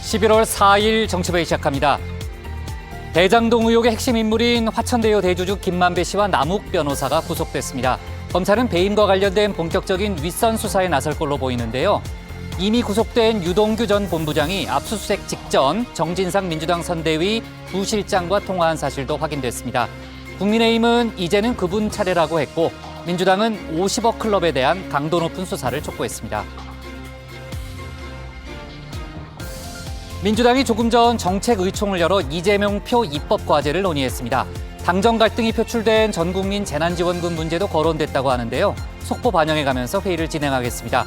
11월 4일 정치부에 시작합니다. 대장동 의혹의 핵심 인물인 화천대유 대주주 김만배 씨와 남욱 변호사가 구속됐습니다. 검찰은 배임과 관련된 본격적인 윗선 수사에 나설 걸로 보이는데요. 이미 구속된 유동규 전 본부장이 압수수색 직전 정진상 민주당 선대위 부실장과 통화한 사실도 확인됐습니다. 국민의힘은 이제는 그분 차례라고 했고 민주당은 50억 클럽에 대한 강도 높은 수사를 촉구했습니다. 민주당이 조금 전 정책의총을 열어 이재명 표 입법 과제를 논의했습니다. 당정 갈등이 표출된 전국민 재난지원금 문제도 거론됐다고 하는데요. 속보 반영해가면서 회의를 진행하겠습니다.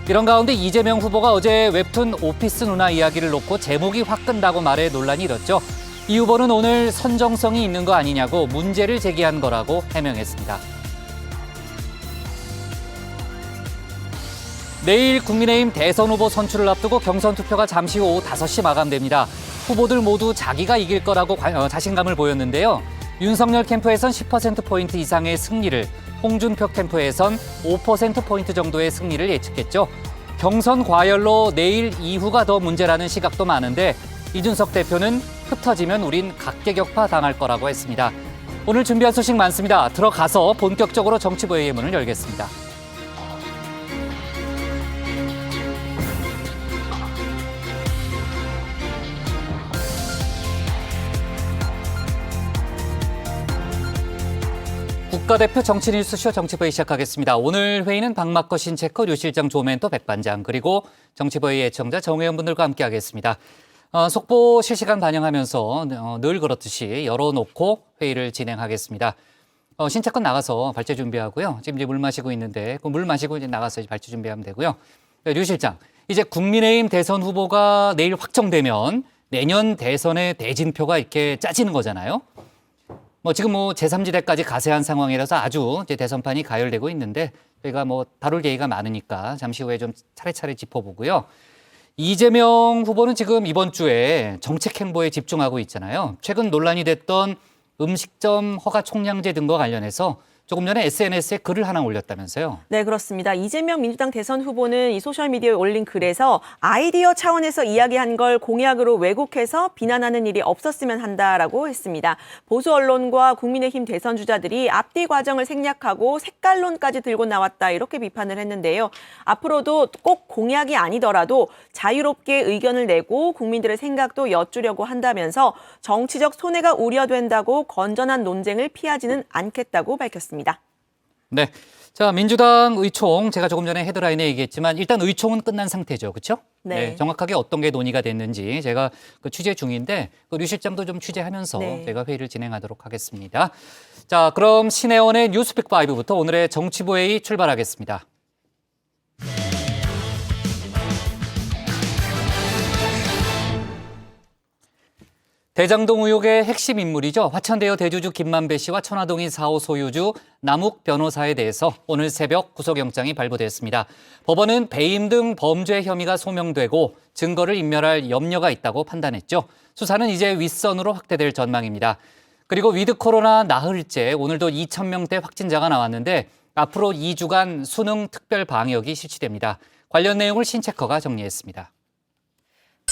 이런 가운데 이재명 후보가 어제 웹툰 오피스 누나 이야기를 놓고 제목이 확 끈다고 말해 논란이 일었죠. 이 후보는 오늘 선정성이 있는 거 아니냐고 문제를 제기한 거라고 해명했습니다. 내일 국민의힘 대선 후보 선출을 앞두고 경선 투표가 잠시 후 오후 5시 마감됩니다. 후보들 모두 자기가 이길 거라고 자신감을 보였는데요. 윤석열 캠프에선 10%포인트 이상의 승리를, 홍준표 캠프에선 5%포인트 정도의 승리를 예측했죠. 경선 과열로 내일 이후가 더 문제라는 시각도 많은데 이준석 대표는 흩어지면 우린 각계격파 당할 거라고 했습니다. 오늘 준비한 소식 많습니다. 들어가서 본격적으로 정치부의 문을 열겠습니다. 국가대표 정치뉴스쇼 정치부의 시작하겠습니다. 오늘 회의는 박마커 신체커 류 실장 조멘토 백반장 그리고 정치부의 애청자 정회원분들과 함께하겠습니다. 속보 실시간 반영하면서 늘 그렇듯이 열어놓고 회의를 진행하겠습니다. 신체커 나가서 발제 준비하고요. 지금 이제 물 마시고 있는데 그 물 마시고 이제 나가서 이제 발제 준비하면 되고요. 류 실장, 이제 국민의힘 대선 후보가 내일 확정되면 내년 대선의 대진표가 이렇게 짜지는 거잖아요. 지금 제3지대까지 가세한 상황이라서 아주 이제 대선판이 가열되고 있는데 저희가 다룰 얘기가 많으니까 잠시 후에 좀 차례차례 짚어보고요. 이재명 후보는 지금 이번 주에 정책 행보에 집중하고 있잖아요. 최근 논란이 됐던 음식점 허가 총량제 등과 관련해서 조금 전에 SNS에 글을 하나 올렸다면서요. 네, 그렇습니다. 이재명 민주당 대선 후보는 이 소셜미디어에 올린 글에서 아이디어 차원에서 이야기한 걸 공약으로 왜곡해서 비난하는 일이 없었으면 한다라고 했습니다. 보수 언론과 국민의힘 대선 주자들이 앞뒤 과정을 생략하고 색깔론까지 들고 나왔다 이렇게 비판을 했는데요. 앞으로도 꼭 공약이 아니더라도 자유롭게 의견을 내고 국민들의 생각도 여쭈려고 한다면서 정치적 손해가 우려된다고 건전한 논쟁을 피하지는 않겠다고 밝혔습니다. 네, 자 민주당 의총 제가 조금 전에 헤드라인에 얘기했지만 일단 의총은 끝난 상태죠, 그렇죠? 네. 정확하게 어떤 게 논의가 됐는지 제가 취재 중인데 류 실장도 좀 취재하면서 제가 회의를 진행하도록 하겠습니다. 자, 그럼 신혜원의 뉴스픽 5부터 오늘의 정치부 회의 출발하겠습니다. 대장동 의혹의 핵심 인물이죠. 화천대유 대주주 김만배 씨와 천화동인 4호 소유주 남욱 변호사에 대해서 오늘 새벽 구속영장이 발부됐습니다. 법원은 배임 등 범죄 혐의가 소명되고 증거를 인멸할 염려가 있다고 판단했죠. 수사는 이제 윗선으로 확대될 전망입니다. 그리고 위드 코로나 나흘째 오늘도 2,000명대 확진자가 나왔는데 앞으로 2주간 수능 특별 방역이 실시됩니다. 관련 내용을 신체커가 정리했습니다.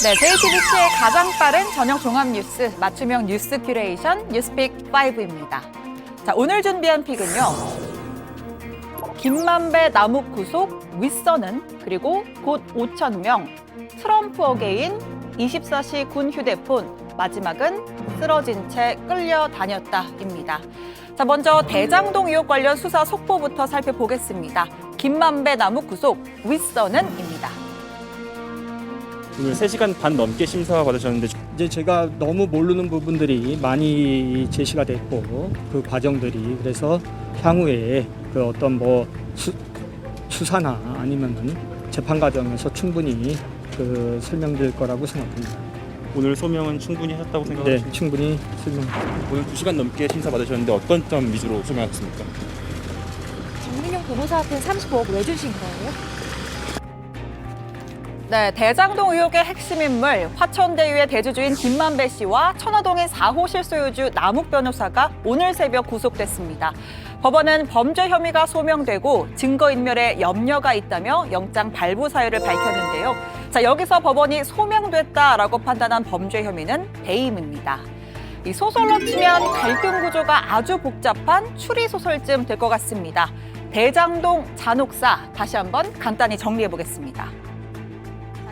네, JTBC의 가장 빠른 저녁 종합 뉴스, 맞춤형 뉴스 큐레이션 뉴스픽 5입니다. 자, 오늘 준비한 픽은요. 김만배 남욱 구속, 윗선은, 그리고 곧 5,000명, 트럼프 어게인, 24시 군 휴대폰, 마지막은 쓰러진 채 끌려다녔다입니다. 자, 먼저 대장동 의혹 관련 수사 속보부터 살펴보겠습니다. 김만배 남욱 구속, 윗선은입니다. 오늘 3시간 반 넘게 심사 받으셨는데 이제 제가 너무 모르는 부분들이 많이 제시가 됐고 그 과정들이 그래서 향후에 그 어떤 수사나 아니면은 재판 과정에서 충분히 그 설명될 거라고 생각합니다. 오늘 소명은 충분히 하셨다고 생각하십니까? 네, 충분히 설명. 오늘 2시간 넘게 심사 받으셨는데 어떤 점 위주로 소명하셨습니까? 정민용 변호사한테 35억 왜 주신 거예요? 네, 대장동 의혹의 핵심 인물 화천대유의 대주주인 김만배 씨와 천화동인 4호 실소유주 남욱 변호사가 오늘 새벽 구속됐습니다. 법원은 범죄 혐의가 소명되고 증거인멸에 염려가 있다며 영장 발부 사유를 밝혔는데요. 자, 여기서 법원이 소명됐다라고 판단한 범죄 혐의는 배임입니다. 이 소설로 치면 갈등 구조가 아주 복잡한 추리 소설쯤 될 것 같습니다. 대장동 잔혹사 다시 한번 간단히 정리해 보겠습니다.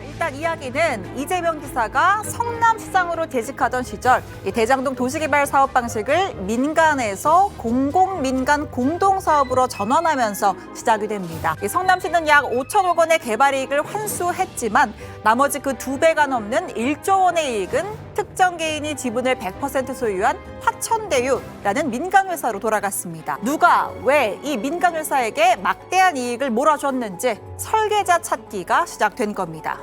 일단 이야기는 이재명 지사가 성남시장으로 재직하던 시절 이 대장동 도시개발 사업 방식을 민간에서 공공민간 공동사업으로 전환하면서 시작이 됩니다. 이 성남시는 약 5천억 원의 개발 이익을 환수했지만 나머지 그 2배가 넘는 1조 원의 이익은 특정 개인이 지분을 100% 소유한 화천대유라는 민간회사로 돌아갔습니다. 누가 왜 이 민간회사에게 막대한 이익을 몰아줬는지 설계자 찾기가 시작된 겁니다.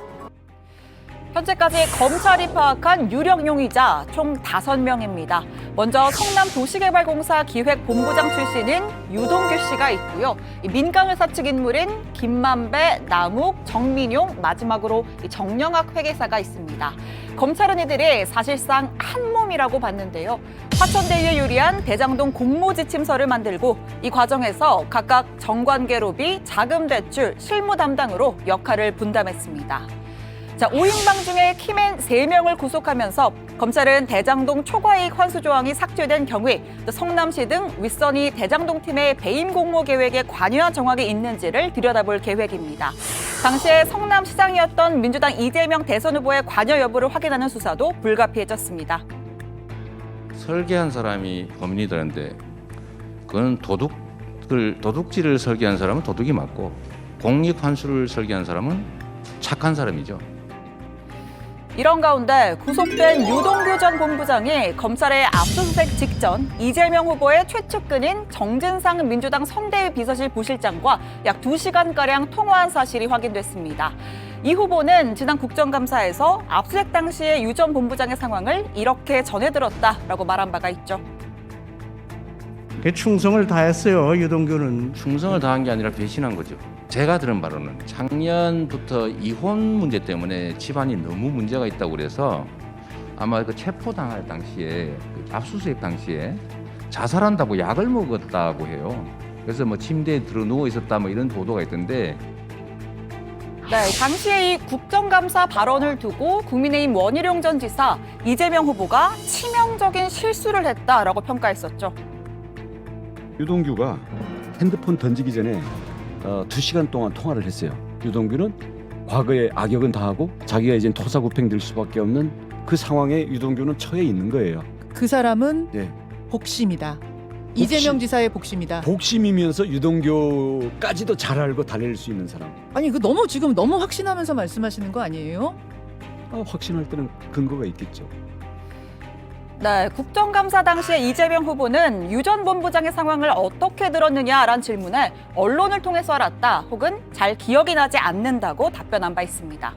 현재까지 검찰이 파악한 유력 용의자 총 5명입니다. 먼저 성남도시개발공사 기획본부장 출신인 유동규 씨가 있고요. 민간회사 측 인물인 김만배, 남욱, 정민용, 마지막으로 정영학 회계사가 있습니다. 검찰은 이들이 사실상 한 몸이라고 봤는데요. 화천대유에 유리한 대장동 공모지침서를 만들고 이 과정에서 각각 정관계로비, 자금 대출, 실무 담당으로 역할을 분담했습니다. 자, 5인방 중에 키맨 3명을 구속하면서 검찰은 대장동 초과이익 환수 조항이 삭제된 경우에 또 성남시 등 윗선이 대장동 팀의 배임 공모 계획에 관여한 정황이 있는지를 들여다볼 계획입니다. 당시에 성남시장이었던 민주당 이재명 대선 후보의 관여 여부를 확인하는 수사도 불가피해졌습니다. 설계한 사람이 범인이라는데 그건 도둑질을 설계한 사람은 도둑이 맞고 공익 환수를 설계한 사람은 착한 사람이죠. 이런 가운데 구속된 유동규 전 본부장이 검찰의 압수수색 직전 이재명 후보의 최측근인 정진상 민주당 선대위 비서실 부실장과 약 2시간가량 통화한 사실이 확인됐습니다. 이 후보는 지난 국정감사에서 압수수색 당시의 유 전 본부장의 상황을 이렇게 전해들었다라고 말한 바가 있죠. 충성을 다했어요, 유동규는. 충성을 다한 게 아니라 배신한 거죠. 제가 들은 바로는 작년부터 이혼 문제 때문에 집안이 너무 문제가 있다고 그래서 아마 그 체포당할 당시에 압수수색 당시에 자살한다고 약을 먹었다고 해요. 그래서 뭐 침대에 들어 누워 있었다 뭐 이런 보도가 있던데. 네, 당시에 이 국정감사 발언을 두고 국민의힘 원희룡 전 지사 이재명 후보가 치명적인 실수를 했다라고 평가했었죠. 유동규가 핸드폰 던지기 전에 2시간 동안 통화를 했어요. 유동규는 과거에 악역은 다 하고 자기가 이제 토사구팽될 수밖에 없는 그 상황에 유동규는 처해 있는 거예요. 그 사람은 네. 복심이다. 이재명 지사의 복심이다. 복심이면서 유동규까지도 잘 알고 달랠 수 있는 사람. 아니 지금 너무 확신하면서 말씀하시는 거 아니에요? 확신할 때는 근거가 있겠죠. 네, 국정감사 당시에 이재명 후보는 유 전 본부장의 상황을 어떻게 들었느냐라는 질문에 언론을 통해서 알았다 혹은 잘 기억이 나지 않는다고 답변한 바 있습니다.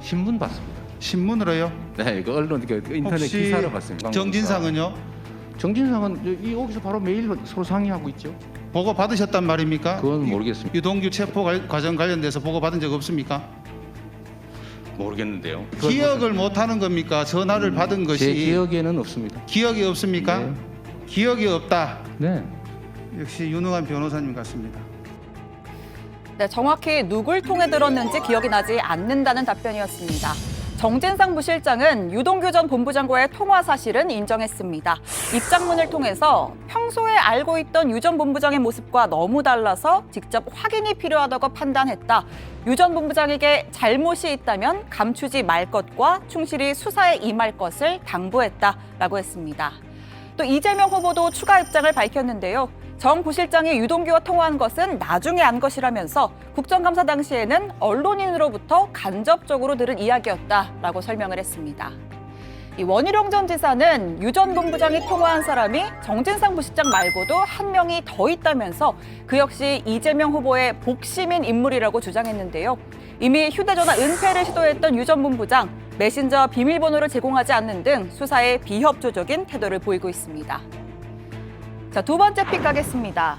신문 봤습니다. 신문으로요? 네, 그 언론 그 인터넷 기사로 봤습니다. 정진상은요? 정진상은 여기서 바로 매일 서로 상의하고 있죠. 보고 받으셨단 말입니까? 그건 모르겠습니다. 유동규 체포 과정 관련돼서 보고 받은 적 없습니까? 모르겠는데요. 기억을 못하는 겁니까? 전화를 받은 것이. 제 기억에는 없습니다. 기억이 없습니까? 네. 기억이 없다. 네. 역시 유능한 변호사님 같습니다. 네, 정확히 누굴 통해 들었는지 기억이 나지 않는다는 답변이었습니다. 정진상 부실장은 유동규 전 본부장과의 통화 사실은 인정했습니다. 입장문을 통해서 평소에 알고 있던 유 전 본부장의 모습과 너무 달라서 직접 확인이 필요하다고 판단했다. 유 전 본부장에게 잘못이 있다면 감추지 말 것과 충실히 수사에 임할 것을 당부했다라고 했습니다. 또 이재명 후보도 추가 입장을 밝혔는데요. 정 부실장이 유동규와 통화한 것은 나중에 안 것이라면서 국정감사 당시에는 언론인으로부터 간접적으로 들은 이야기였다라고 설명을 했습니다. 이 원희룡 전 지사는 유 전 본부장이 통화한 사람이 정진상 부실장 말고도 한 명이 더 있다면서 그 역시 이재명 후보의 복심인 인물이라고 주장했는데요. 이미 휴대전화 은폐를 시도했던 유 전 본부장, 메신저 비밀번호를 제공하지 않는 등 수사에 비협조적인 태도를 보이고 있습니다. 자, 두 번째 픽 가겠습니다.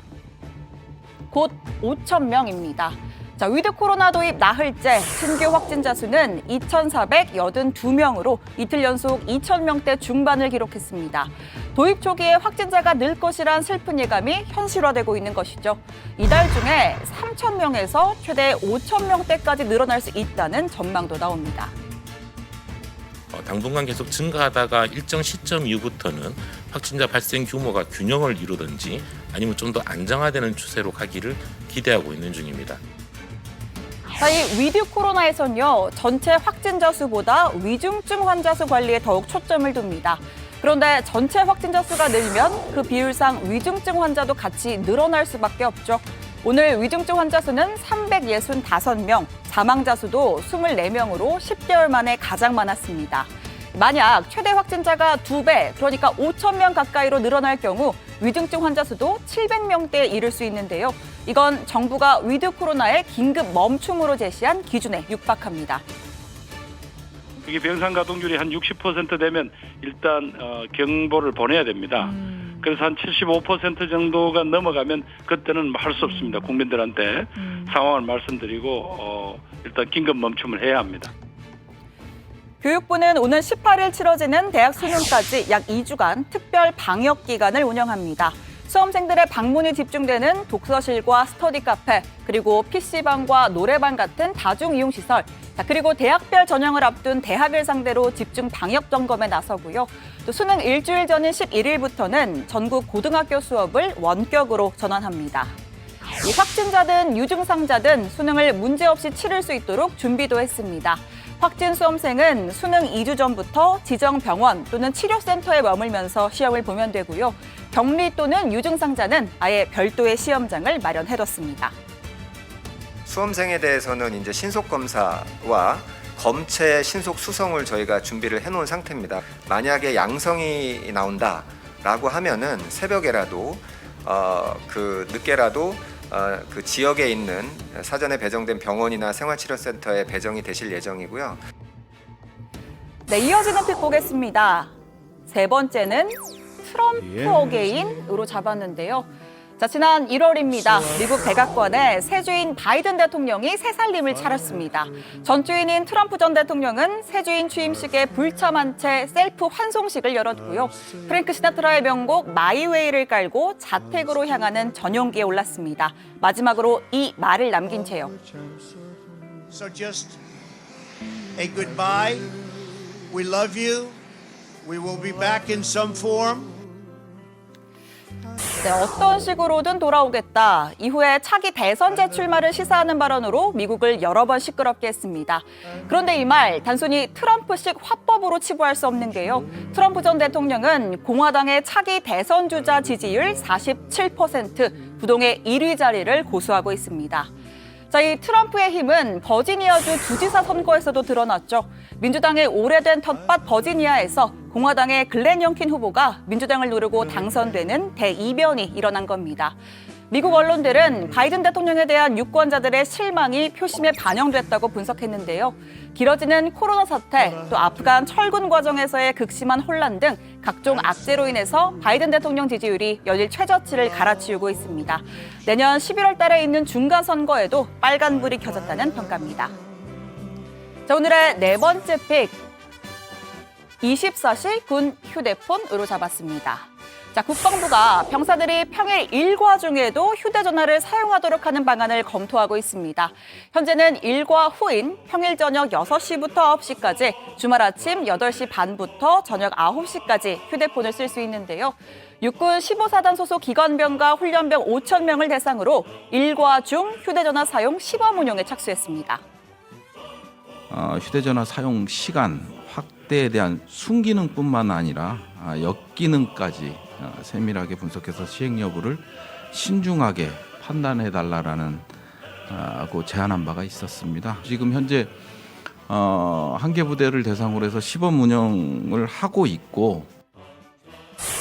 곧 5천 명입니다. 자, 위드 코로나 도입 나흘째 신규 확진자 수는 2,482명으로 이틀 연속 2,000명대 중반을 기록했습니다. 도입 초기에 확진자가 늘 것이란 슬픈 예감이 현실화되고 있는 것이죠. 이달 중에 3,000명에서 최대 5,000명대까지 늘어날 수 있다는 전망도 나옵니다. 당분간 계속 증가하다가 일정 시점 이후부터는 확진자 발생 규모가 균형을 이루든지 아니면 좀 더 안정화되는 추세로 가기를 기대하고 있는 중입니다. 자, 이 위드 코로나에선요, 전체 확진자 수보다 위중증 환자 수 관리에 더욱 초점을 둡니다. 그런데 전체 확진자 수가 늘면 그 비율상 위중증 환자도 같이 늘어날 수밖에 없죠. 오늘 위중증 환자 수는 365명, 사망자 수도 24명으로 10개월 만에 가장 많았습니다. 만약 최대 확진자가 2배, 그러니까 5,000명 가까이로 늘어날 경우 위중증 환자 수도 700명대에 이를 수 있는데요. 이건 정부가 위드 코로나의 긴급 멈춤으로 제시한 기준에 육박합니다. 이게 병상 가동률이 한 60% 되면 일단 경보를 보내야 됩니다. 그래서 한 75% 정도가 넘어가면 그때는 할 수 없습니다. 국민들한테 상황을 말씀드리고 일단 긴급 멈춤을 해야 합니다. 교육부는 오는 18일 치러지는 대학 수능까지 약 2주간 특별 방역 기간을 운영합니다. 수험생들의 방문이 집중되는 독서실과 스터디 카페, 그리고 PC방과 노래방 같은 다중이용시설, 그리고 대학별 전형을 앞둔 대학을 상대로 집중 방역 점검에 나서고요. 또 수능 일주일 전인 11일부터는 전국 고등학교 수업을 원격으로 전환합니다. 이 확진자든 유증상자든 수능을 문제없이 치를 수 있도록 준비도 했습니다. 확진 수험생은 수능 2주 전부터 지정 병원 또는 치료센터에 머물면서 시험을 보면 되고요. 격리 또는 유증상자는 아예 별도의 시험장을 마련해뒀습니다. 수험생에 대해서는 이제 신속 검사와 검체 신속 수송을 저희가 준비를 해놓은 상태입니다. 만약에 양성이 나온다라고 하면은 새벽에라도 늦게라도 그 지역에 있는 사전에 배정된 병원이나 생활치료센터에 배정이 되실 예정이고요. 네, 이어지는 픽 보겠습니다. 세 번째는 트럼프 어게인으로 잡았는데요. 자, 지난 1월입니다. 미국 백악관에 새 주인 바이든 대통령이 새살림을 차렸습니다. 전 주인인 트럼프 전 대통령은 새 주인 취임식에 불참한 채 셀프 환송식을 열었고요. 프랭크 시나트라의 명곡 마이웨이를 깔고 자택으로 향하는 전용기에 올랐습니다. 마지막으로 이 말을 남긴 채요. So just a goodbye. We love you. We will be back in some form. 네, 어떤 식으로든 돌아오겠다. 이후에 차기 대선 재출마를 시사하는 발언으로 미국을 여러 번 시끄럽게 했습니다. 그런데 이 말 단순히 트럼프식 화법으로 치부할 수 없는 게요. 트럼프 전 대통령은 공화당의 차기 대선 주자 지지율 47%, 부동의 1위 자리를 고수하고 있습니다. 자, 이 트럼프의 힘은 버지니아주 주지사 선거에서도 드러났죠. 민주당의 오래된 텃밭 버지니아에서 공화당의 글렌 영킨 후보가 민주당을 누르고 당선되는 대이변이 일어난 겁니다. 미국 언론들은 바이든 대통령에 대한 유권자들의 실망이 표심에 반영됐다고 분석했는데요. 길어지는 코로나 사태, 또 아프간 철군 과정에서의 극심한 혼란 등 각종 악재로 인해서 바이든 대통령 지지율이 연일 최저치를 갈아치우고 있습니다. 내년 11월 달에 있는 중간 선거에도 빨간불이 켜졌다는 평가입니다. 자, 오늘의 네 번째 픽, 24시 군 휴대폰으로 잡았습니다. 자, 국방부가 병사들이 평일 일과 중에도 휴대전화를 사용하도록 하는 방안을 검토하고 있습니다. 현재는 일과 후인 평일 저녁 6시부터 9시까지, 주말 아침 8시 반부터 저녁 9시까지 휴대폰을 쓸 수 있는데요. 육군 15사단 소속 기관병과 훈련병 5,000명을 대상으로 일과 중 휴대전화 사용 시범 운용에 착수했습니다. 휴대전화 사용 시간 확대에 대한 순기능뿐만 아니라 역기능까지 세밀하게 분석해서 시행 여부를 신중하게 판단해달라는 제안한 바가 있었습니다. 지금 현재 한 개 부대를 대상으로 해서 시범 운영을 하고 있고,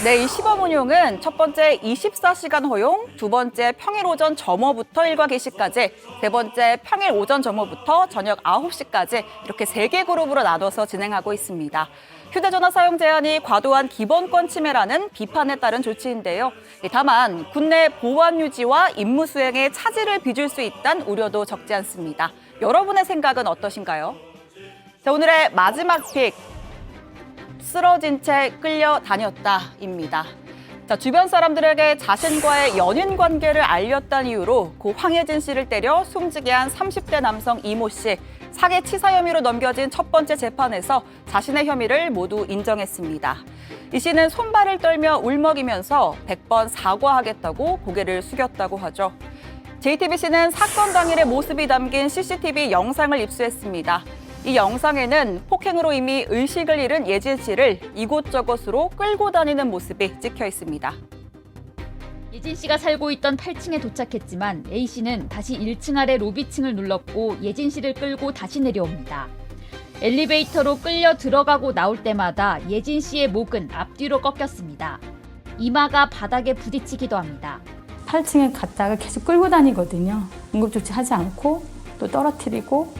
네, 이 시범 운용은 첫 번째 24시간 허용, 두 번째 평일 오전 점호부터 일과 개시까지, 세 번째 평일 오전 점호부터 저녁 9시까지 이렇게 3개 그룹으로 나눠서 진행하고 있습니다. 휴대전화 사용 제한이 과도한 기본권 침해라는 비판에 따른 조치인데요. 다만 국내 보안 유지와 임무 수행에 차질을 빚을 수 있다는 우려도 적지 않습니다. 여러분의 생각은 어떠신가요? 자, 오늘의 마지막 픽. 쓰러진 채 끌려다녔다입니다. 자, 주변 사람들에게 자신과의 연인 관계를 알렸다는 이유로 고 황혜진 씨를 때려 숨지게 한 30대 남성 이모 씨. 사기치사 혐의로 넘겨진 첫 번째 재판에서 자신의 혐의를 모두 인정했습니다. 이 씨는 손발을 떨며 울먹이면서 100번 사과하겠다고 고개를 숙였다고 하죠. JTBC는 사건 당일의 모습이 담긴 CCTV 영상을 입수했습니다. 이 영상에는 폭행으로 이미 의식을 잃은 예진 씨를 이곳저곳으로 끌고 다니는 모습이 찍혀 있습니다. 예진 씨가 살고 있던 8층에 도착했지만 A 씨는 다시 1층 아래 로비층을 눌렀고 예진 씨를 끌고 다시 내려옵니다. 엘리베이터로 끌려 들어가고 나올 때마다 예진 씨의 목은 앞뒤로 꺾였습니다. 이마가 바닥에 부딪히기도 합니다. 8층에 갔다가 계속 끌고 다니거든요. 응급조치하지 않고 또 떨어뜨리고.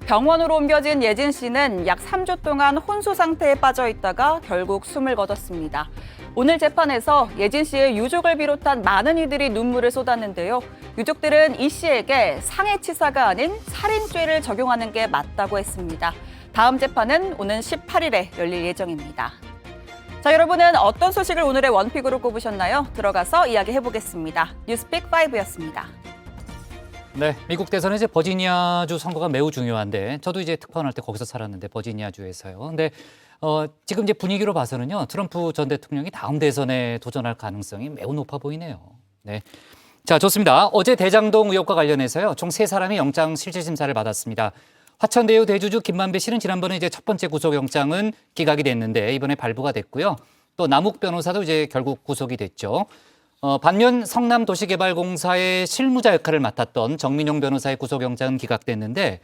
병원으로 옮겨진 예진 씨는 약 3주 동안 혼수 상태에 빠져 있다가 결국 숨을 거뒀습니다. 오늘 재판에서 예진 씨의 유족을 비롯한 많은 이들이 눈물을 쏟았는데요. 유족들은 이 씨에게 상해치사가 아닌 살인죄를 적용하는 게 맞다고 했습니다. 다음 재판은 오는 18일에 열릴 예정입니다. 자, 여러분은 어떤 소식을 오늘의 원픽으로 꼽으셨나요? 들어가서 이야기해보겠습니다. 뉴스픽 5였습니다. 네, 미국 대선은 이제 버지니아주 선거가 매우 중요한데 저도 이제 특파원할 때 거기서 살았는데 버지니아주에서요. 근데 지금 이제 분위기로 봐서는요, 트럼프 전 대통령이 다음 대선에 도전할 가능성이 매우 높아 보이네요. 네, 자, 좋습니다. 어제 대장동 의혹과 관련해서요, 총 3사람이 영장 실질심사를 받았습니다. 화천대유 대주주 김만배 씨는 지난번에 이제 첫 번째 구속영장은 기각이 됐는데 이번에 발부가 됐고요. 또 남욱 변호사도 이제 결국 구속이 됐죠. 반면 성남도시개발공사의 실무자 역할을 맡았던 정민용 변호사의 구속영장은 기각됐는데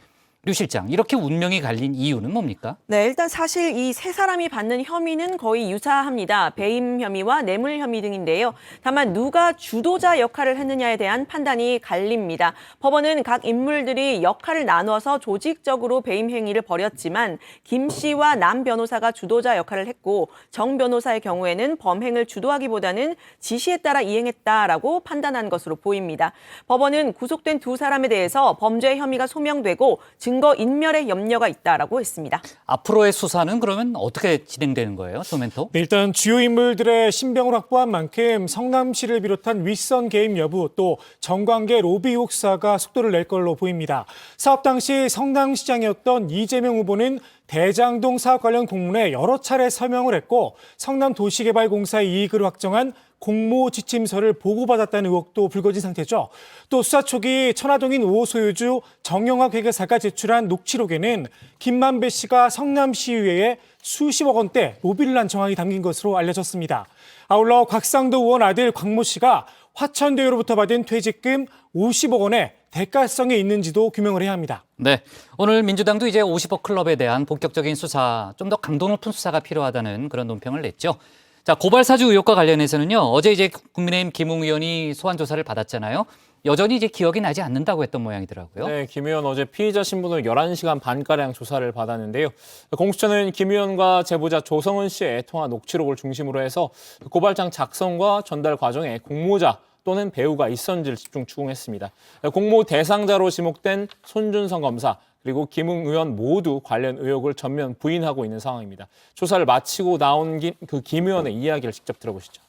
류 실장, 이렇게 운명이 갈린 이유는 뭡니까? 네, 일단 사실 이 세 사람이 받는 혐의는 거의 유사합니다. 배임 혐의와 뇌물 혐의 등인데요. 다만 누가 주도자 역할을 했느냐에 대한 판단이 갈립니다. 법원은 각 인물들이 역할을 나눠서 조직적으로 배임 행위를 벌였지만 김 씨와 남 변호사가 주도자 역할을 했고 정 변호사의 경우에는 범행을 주도하기보다는 지시에 따라 이행했다라고 판단한 것으로 보입니다. 법원은 구속된 두 사람에 대해서 범죄 혐의가 소명되고 증거 인멸의 염려가 있다라고 했습니다. 앞으로의 수사는 그러면 어떻게 진행되는 거예요, 조멘토? 네, 일단 주요 인물들의 신병을 확보한 만큼 성남시를 비롯한 윗선 개입 여부 또 정관계 로비 혹사가 속도를 낼 걸로 보입니다. 사업 당시 성남시장이었던 이재명 후보는 대장동 사업 관련 공문에 여러 차례 서명을 했고 성남도시개발공사의 이익을 확정한 공모 지침서를 보고받았다는 의혹도 불거진 상태죠. 또 수사 초기 천화동인 5호 소유주 정영학 회계사가 제출한 녹취록에는 김만배 씨가 성남시의회에 수십억 원대 로비를 한 정황이 담긴 것으로 알려졌습니다. 아울러 곽상도 의원 아들 곽모 씨가 화천대유로부터 받은 퇴직금 50억 원의 대가성이 있는지도 규명을 해야 합니다. 네, 오늘 민주당도 이제 50억 클럽에 대한 본격적인 수사, 좀 더 강도 높은 수사가 필요하다는 그런 논평을 냈죠. 자, 고발사주 의혹과 관련해서는요, 어제 이제 국민의힘 김웅 의원이 소환 조사를 받았잖아요. 여전히 이제 기억이 나지 않는다고 했던 모양이더라고요. 네, 김 의원 어제 피의자 신분을 11시간 반가량 조사를 받았는데요. 공수처는 김 의원과 제보자 조성은 씨의 통화 녹취록을 중심으로 해서 고발장 작성과 전달 과정에 공모자 또는 배우가 있었는지를 집중 추궁했습니다. 공모 대상자로 지목된 손준성 검사 그리고 김웅 의원 모두 관련 의혹을 전면 부인하고 있는 상황입니다. 조사를 마치고 나온 그 김 의원의 이야기를 직접 들어보시죠.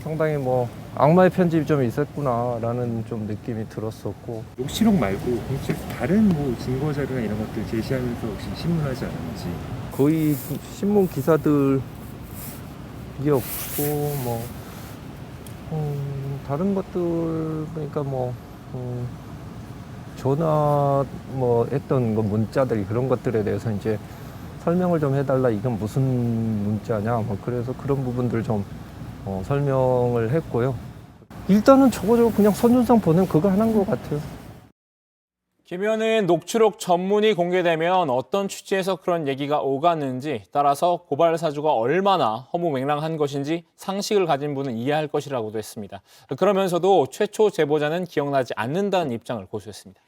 상당히 뭐 악마의 편집이 좀 있었구나라는 좀 느낌이 들었었고. 녹취록 말고 공식에서 다른 뭐 증거 자료나 이런 것들 제시하면서 혹시 신문하지 않았는지. 거의 신문 기사들이 없고 뭐 다른 것들 그러니까 뭐 전화 뭐 했던 거 문자들 그런 것들에 대해서 이제 설명을 좀 해달라. 이건 무슨 문자냐. 뭐 그래서 그런 부분들 좀 설명을 했고요. 일단은 저거 그냥 손준성 보낸 그거 하나인 것 같아요. 김 의원은 녹취록 전문이 공개되면 어떤 취지에서 그런 얘기가 오갔는지 따라서 고발 사주가 얼마나 허무맹랑한 것인지 상식을 가진 분은 이해할 것이라고도 했습니다. 그러면서도 최초 제보자는 기억나지 않는다는 입장을 고수했습니다.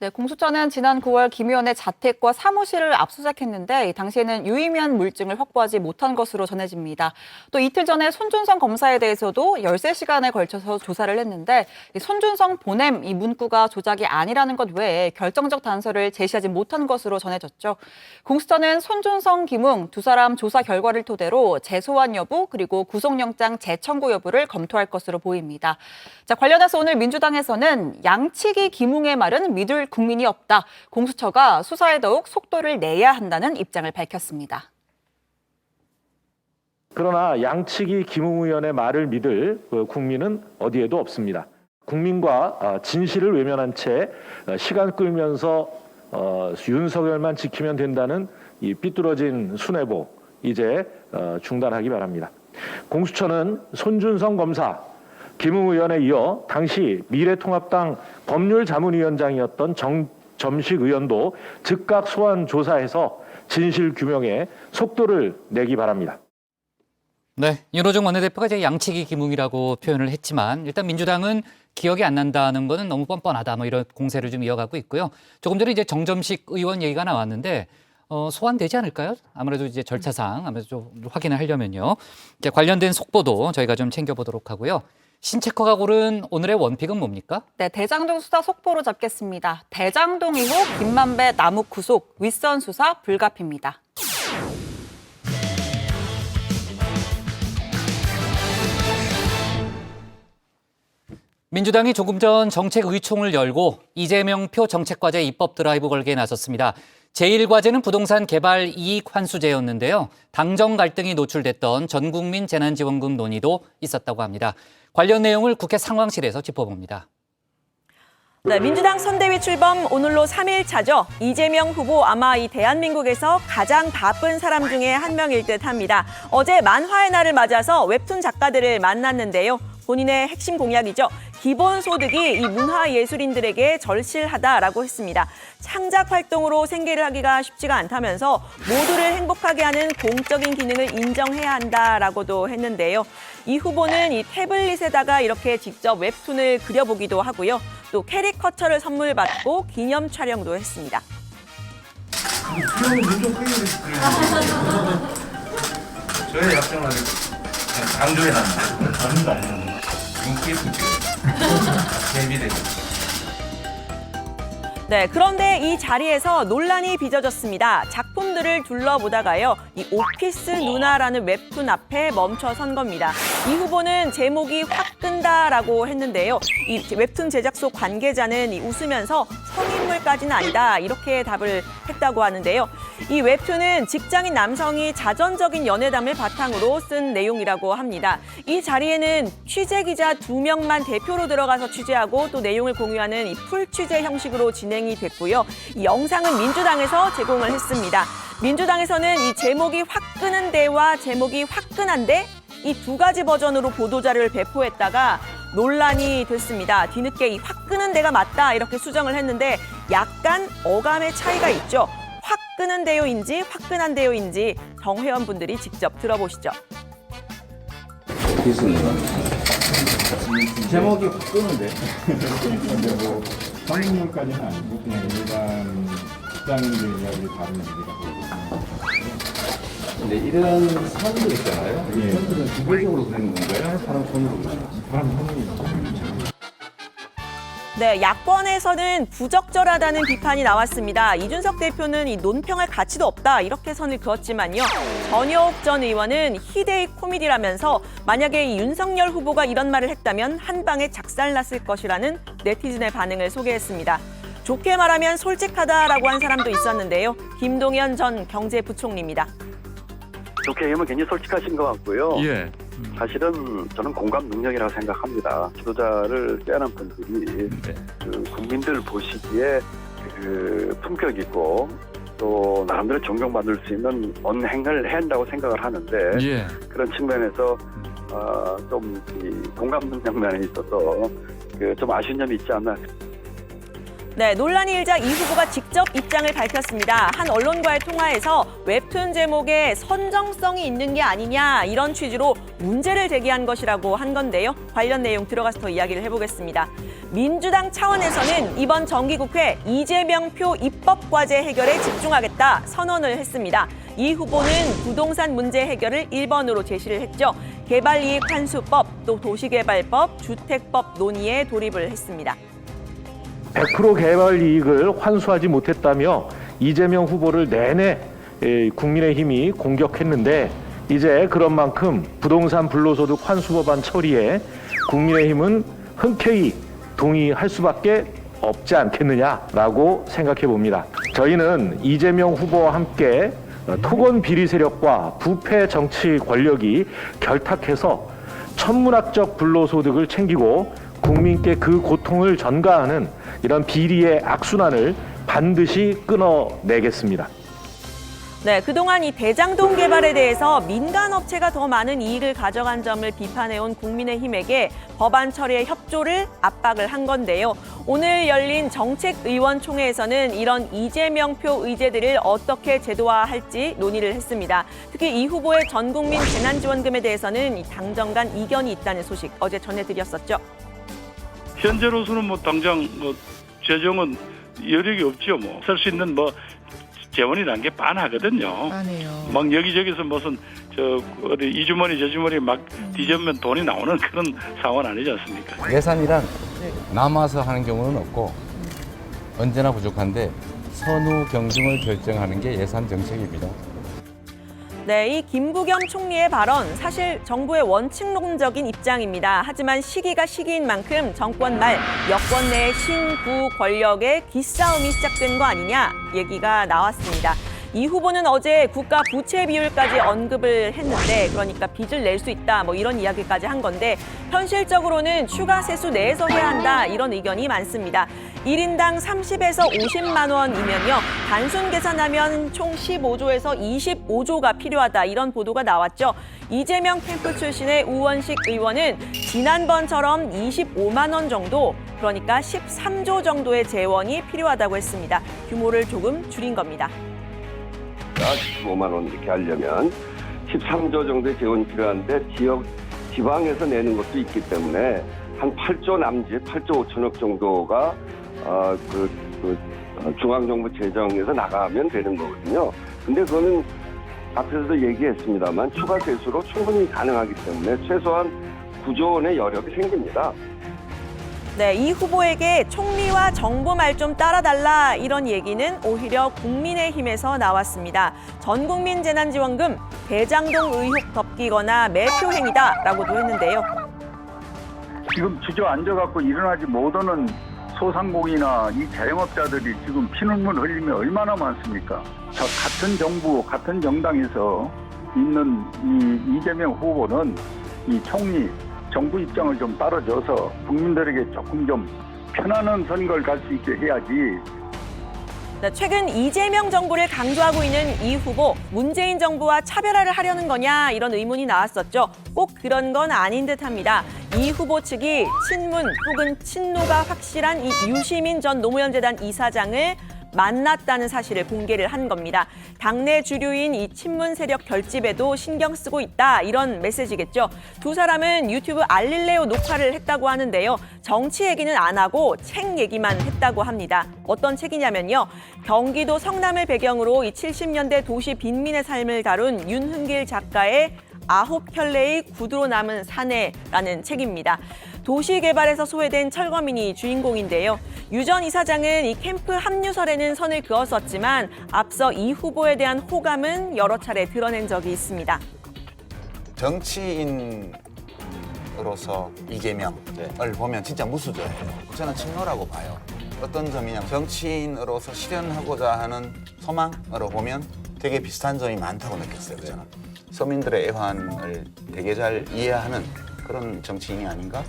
네, 공수처는 지난 9월 김 의원의 자택과 사무실을 압수수색했는데 당시에는 유의미한 물증을 확보하지 못한 것으로 전해집니다. 또 이틀 전에 손준성 검사에 대해서도 13시간에 걸쳐서 조사를 했는데 손준성 보냄 이 문구가 조작이 아니라는 것 외에 결정적 단서를 제시하지 못한 것으로 전해졌죠. 공수처는 손준성, 김웅 두 사람 조사 결과를 토대로 재소환 여부 그리고 구속영장 재청구 여부를 검토할 것으로 보입니다. 자, 관련해서 오늘 민주당에서는 양치기 김웅의 말은 믿을 국민이 없다. 공수처가 수사에 더욱 속도를 내야 한다는 입장을 밝혔습니다. 그러나 양치기 김웅 의원의 말을 믿을 국민은 어디에도 없습니다. 국민과 진실을 외면한 채 시간 끌면서 윤석열만 지키면 된다는 이 삐뚤어진 수뇌보 이제 중단하기 바랍니다. 공수처는 손준성 검사, 김웅 의원에 이어 당시 미래통합당 법률자문위원장이었던 정점식 의원도 즉각 소환 조사해서 진실 규명에 속도를 내기 바랍니다. 네, 윤호중 원내대표가 이제 양치기 김웅이라고 표현을 했지만 일단 민주당은 기억이 안 난다는 거는 너무 뻔뻔하다 뭐 이런 공세를 좀 이어가고 있고요. 조금 전에 이제 정점식 의원 얘기가 나왔는데 소환되지 않을까요? 아무래도 이제 절차상 아무래도 좀 확인을 하려면요. 이제 관련된 속보도 저희가 좀 챙겨보도록 하고요. 신체커가 고른 오늘의 원픽은 뭡니까? 네, 대장동 수사 속보로 잡겠습니다. 대장동 이후 김만배 남욱 구속, 윗선 수사 불가피입니다. 민주당이 조금 전 정책 의총을 열고 이재명표 정책과제 입법 드라이브 걸기에 나섰습니다. 제1과제는 부동산 개발 이익 환수제였는데요. 당정 갈등이 노출됐던 전국민 재난지원금 논의도 있었다고 합니다. 관련 내용을 국회 상황실에서 짚어봅니다. 네, 민주당 선대위 출범 오늘로 3일차죠. 이재명 후보 아마 이 대한민국에서 가장 바쁜 사람 중에 한 명일 듯합니다. 어제 만화의 날을 맞아서 웹툰 작가들을 만났는데요. 본인의 핵심 공약이죠. 기본소득이 이 문화예술인들에게 절실하다라고 했습니다. 창작 활동으로 생계를 하기가 쉽지가 않다면서 모두를 행복하게 하는 공적인 기능을 인정해야 한다라고도 했는데요. 이 후보는 이 태블릿에다가 이렇게 직접 웹툰을 그려보기도 하고요. 또 캐리커처를 선물 받고 기념 촬영도 했습니다. 저의 약정을 강조해놨는데 아무도 안 했는데 네, 그런데 이 자리에서 논란이 빚어졌습니다. 작품들을 둘러보다가요, 이 오피스 누나라는 웹툰 앞에 멈춰선 겁니다. 이 후보는 제목이 확 끈다라고 했는데요. 이 웹툰 제작소 관계자는 웃으면서 성인물까지는 아니다 이렇게 답을 했다고 하는데요. 이 웹툰은 직장인 남성이 자전적인 연애담을 바탕으로 쓴 내용이라고 합니다. 이 자리에는 취재기자 2명만 대표로 들어가서 취재하고 또 내용을 공유하는 이 풀취재 형식으로 진행이 됐고요. 이 영상은 민주당에서 제공을 했습니다. 민주당에서는 이 제목이 확 끄는 데와 제목이 화끈한데 이 두 가지 버전으로 보도자료를 배포했다가 논란이 됐습니다. 뒤늦게 이 확 끄는 데가 맞다 이렇게 수정을 했는데 약간 어감의 차이가 있죠. 확 끄는 데요인지 화끈한 데요인지 정회원분들이 직접 들어보시죠. 제목이 확 끄는데 근데 뭐 성인물까지는 아니고 그냥 일반 직장인들 이야기를 다루는 얘기라고. 근데 이런 선들 있잖아요. 이 선들은 기본적으로 그리는 건가요? 사람 손으로 그리는 사람 손으로. 네, 야권에서는 부적절하다는 비판이 나왔습니다. 이준석 대표는 이 논평할 가치도 없다 이렇게 선을 그었지만요. 전효옥 전 의원은 희대의 코미디라면서 만약에 이 윤석열 후보가 이런 말을 했다면 한 방에 작살났을 것이라는 네티즌의 반응을 소개했습니다. 좋게 말하면 솔직하다라고 한 사람도 있었는데요. 김동연 전 경제부총리입니다. 좋게 얘기하면 굉장히 솔직하신 것 같고요. 예. 사실은 저는 공감 능력이라고 생각합니다. 지도자를 빼앗는 분들이 그 국민들 보시기에 그 품격 있고 또 나름대로 존경받을 수 있는 언행을 해야 한다고 생각을 하는데 예. 그런 측면에서 좀 이 공감 능력 면에 있어서 그 좀 아쉬운 점이 있지 않나. 네, 논란이 일자 이 후보가 직접 입장을 밝혔습니다. 한 언론과의 통화에서 웹툰 제목에 선정성이 있는 게 아니냐 이런 취지로 문제를 제기한 것이라고 한 건데요. 관련 내용 들어가서 더 이야기를 해보겠습니다. 민주당 차원에서는 이번 정기국회 이재명표 입법과제 해결에 집중하겠다 선언을 했습니다. 이 후보는 부동산 문제 해결을 1번으로 제시를 했죠. 개발이익 환수법, 또 도시개발법, 주택법 논의에 돌입을 했습니다. 100% 개발 이익을 환수하지 못했다며 이재명 후보를 내내 국민의힘이 공격했는데 이제 그런 만큼 부동산 불로소득 환수법안 처리에 국민의힘은 흔쾌히 동의할 수밖에 없지 않겠느냐라고 생각해 봅니다. 저희는 이재명 후보와 함께 토건 비리 세력과 부패 정치 권력이 결탁해서 천문학적 불로소득을 챙기고 국민께 그 고통을 전가하는 이런 비리의 악순환을 반드시 끊어내겠습니다. 네, 그동안 이 대장동 개발에 대해서 민간 업체가 더 많은 이익을 가져간 점을 비판해온 국민의힘에게 법안 처리에 협조를 압박을 한 건데요. 오늘 열린 정책의원총회에서는 이런 이재명표 의제들을 어떻게 제도화할지 논의를 했습니다. 특히 이 후보의 전국민 재난지원금에 대해서는 당정 간 이견이 있다는 소식 어제 전해드렸었죠. 현재로서는 뭐 당장 뭐 재정은 여력이 없죠. 뭐 쓸 수 있는 뭐 재원이라는 게 빤하거든요. 막 여기저기서 무슨 어디 이 주머니 저 주머니 막 뒤집으면 돈이 나오는 그런 상황은 아니지 않습니까? 예산이란 남아서 하는 경우는 없고 언제나 부족한데 선후 경중을 결정하는 게 예산 정책입니다. 네, 이 김부겸 총리의 발언 사실 정부의 원칙론적인 입장입니다. 하지만 시기가 시기인 만큼 정권 말 여권 내 신구 권력의 기싸움이 시작된 거 아니냐 얘기가 나왔습니다. 이 후보는 어제 국가 부채 비율까지 언급을 했는데 그러니까 빚을 낼 수 있다 뭐 이런 이야기까지 한 건데 현실적으로는 추가 세수 내에서 해야 한다 이런 의견이 많습니다. 1인당 30에서 50만 원이면요. 단순 계산하면 총 15조에서 25조가 필요하다 이런 보도가 나왔죠. 이재명 캠프 출신의 우원식 의원은 지난번처럼 25만 원 정도 그러니까 13조 정도의 재원이 필요하다고 했습니다. 규모를 조금 줄인 겁니다. 15만 원 이렇게 하려면 13조 정도의 재원이 필요한데 지방에서 내는 것도 있기 때문에 한 8조 남짓 8조 5천억 정도가 중앙정부 재정에서 나가면 되는 거거든요. 근데 그거는 앞에서도 얘기했습니다만 추가 세수로 충분히 가능하기 때문에 최소한 9조 원의 여력이 생깁니다. 네, 이 후보에게 총리와 정부 말 좀 따라달라 이런 얘기는 오히려 국민의힘에서 나왔습니다. 전국민 재난지원금 대장동 의혹 덮기거나 매표 행위다라고도 했는데요. 지금 주저앉아갖고 일어나지 못하는 소상공인이나 이 자영업자들이 지금 피눈물 흘리면 얼마나 많습니까? 저 같은 정부, 같은 정당에서 있는 이 이재명 후보는 이 총리, 정부 입장을 좀 따라줘서 국민들에게 조금 좀 편안한 선거를 갈 수 있게 해야지. 네, 최근 이재명 정부를 강조하고 있는 이 후보, 문재인 정부와 차별화를 하려는 거냐 이런 의문이 나왔었죠. 꼭 그런 건 아닌 듯합니다. 이 후보 측이 친문 혹은 친노가 확실한 이 유시민 전 노무현재단 이사장을 만났다는 사실을 공개를 한 겁니다. 당내 주류인 이 친문 세력 결집에도 신경 쓰고 있다 이런 메시지겠죠. 두 사람은 유튜브 알릴레오 녹화를 했다고 하는데요. 정치 얘기는 안 하고 책 얘기만 했다고 합니다. 어떤 책이냐면요. 경기도 성남을 배경으로 이 70년대 도시 빈민의 삶을 다룬 윤흥길 작가의 9켤레의 구두로 남은 사내라는 책입니다. 도시 개발에서 소외된 철거민이 주인공인데요. 유 전 이사장은 이 캠프 합류설에는 선을 그었었지만 앞서 이 후보에 대한 호감은 여러 차례 드러낸 적이 있습니다. 정치인으로서 이재명을 보면 진짜 무수저예요. 저는 친노라고 봐요. 어떤 점이냐면 정치인으로서 실현하고자 하는 소망으로 보면 되게 비슷한 점이 많다고 느꼈어요. 저는 서민들의 애환을 되게 잘 이해하는 그런 정치인이 아닌가?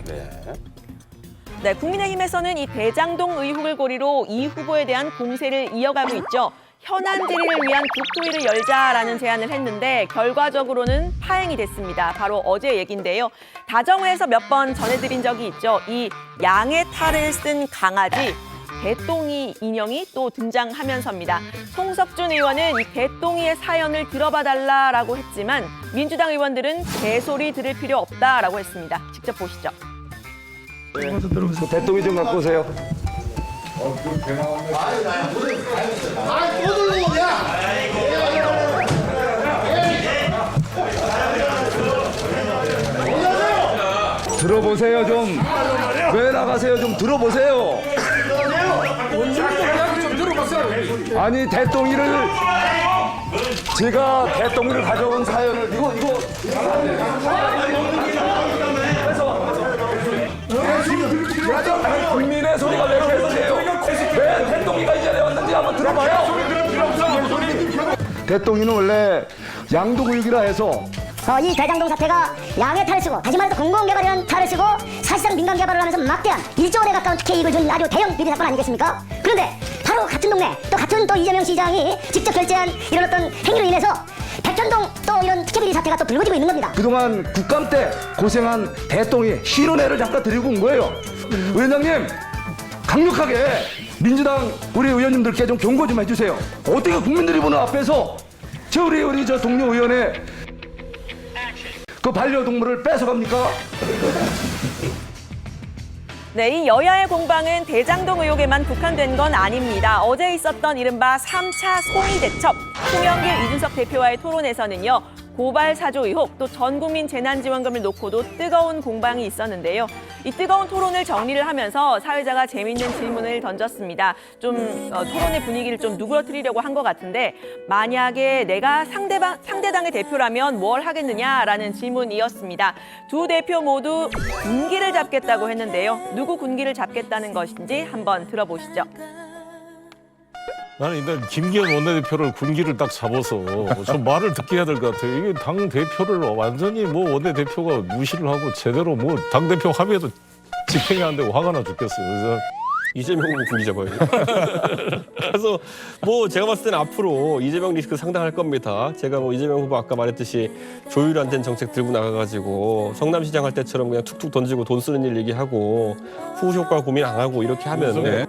네, 국민의힘에서는 이 대장동 의혹을 고리로 이 후보에 대한 공세를 이어가고 있죠. 현안 질의를 위한 국토위를 열자라는 제안을 했는데 결과적으로는 파행이 됐습니다. 바로 어제 얘기인데요. 다정회에서 몇 번 전해드린 적이 있죠. 이 양의 탈을 쓴 강아지. 개똥이 인형이 또 등장하면서입니다. 송석준 의원은 이 개똥이의 사연을 들어봐달라고 했지만 민주당 의원들은 개소리 들을 필요 없다라고 했습니다. 직접 보시죠. 대통령 좀 갖고 오세요. 들어보세요 좀. 왜 나가세요? 좀 들어보세요. 아니 대통령을 제가 대통령을 가져온 사연을 이거 국민의 소리가 왜 계속해요? 왜 대통령이 이 자리에 왔는지 한번 들어봐요. 대통령은 원래 양도구역이라 해서 이 대장동 사태가 양의 탈을 쓰고 다시 말해서 공공개발이라는 탈을 쓰고 사실상 민간 개발을 하면서 막대한 1조 원에 가까운 특혜 이익을 준 아주 대형 비리 사건 아니겠습니까? 그런데 바로 같은 동네 또 같은 또 이재명 시장이 직접 결제한 이런 어떤 행위로 인해서 백현동 또 이런 특혜 비리 사태가 또 불거지고 있는 겁니다. 그동안 국감 때 고생한 대통령이 실언회를 잠깐 드리고 온 거예요. 위원장님 강력하게 민주당 우리 의원님들께 좀 경고 좀 해주세요. 어떻게 국민들이 보는 앞에서 우리 저 동료 의원의 그 반려동물을 뺏어갑니까? 네, 이 여야의 공방은 대장동 의혹에만 국한된 건 아닙니다. 어제 있었던 이른바 3차 송이 대첩, 송영길, 이준석 대표와의 토론에서는요. 고발 사조 의혹, 또 전국민 재난지원금을 놓고도 뜨거운 공방이 있었는데요. 이 뜨거운 토론을 정리를 하면서 사회자가 재미있는 질문을 던졌습니다. 좀 토론의 분위기를 좀 누그러뜨리려고 한 것 같은데 만약에 내가 상대당의 대표라면 뭘 하겠느냐라는 질문이었습니다. 두 대표 모두 군기를 잡겠다고 했는데요. 누구 군기를 잡겠다는 것인지 한번 들어보시죠. 나는 일단 김기현 원내대표를 군기를 딱 잡아서 좀 말을 듣게 해야 될 것 같아요. 이게 당 대표를 완전히 뭐 원내대표가 무시를 하고 제대로 뭐 당 대표 합의에도 집행이 안 되고 화가 나 죽겠어요. 그래서 이재명 후보 군기 잡아야죠. 그래서 뭐 제가 봤을 때는 앞으로 이재명 리스크 상당할 겁니다. 제가 뭐 이재명 후보 아까 말했듯이 조율 안 된 정책 들고 나가가지고 성남시장 할 때처럼 그냥 툭툭 던지고 돈 쓰는 일 얘기하고 후보 효과 고민 안 하고 이렇게 하면.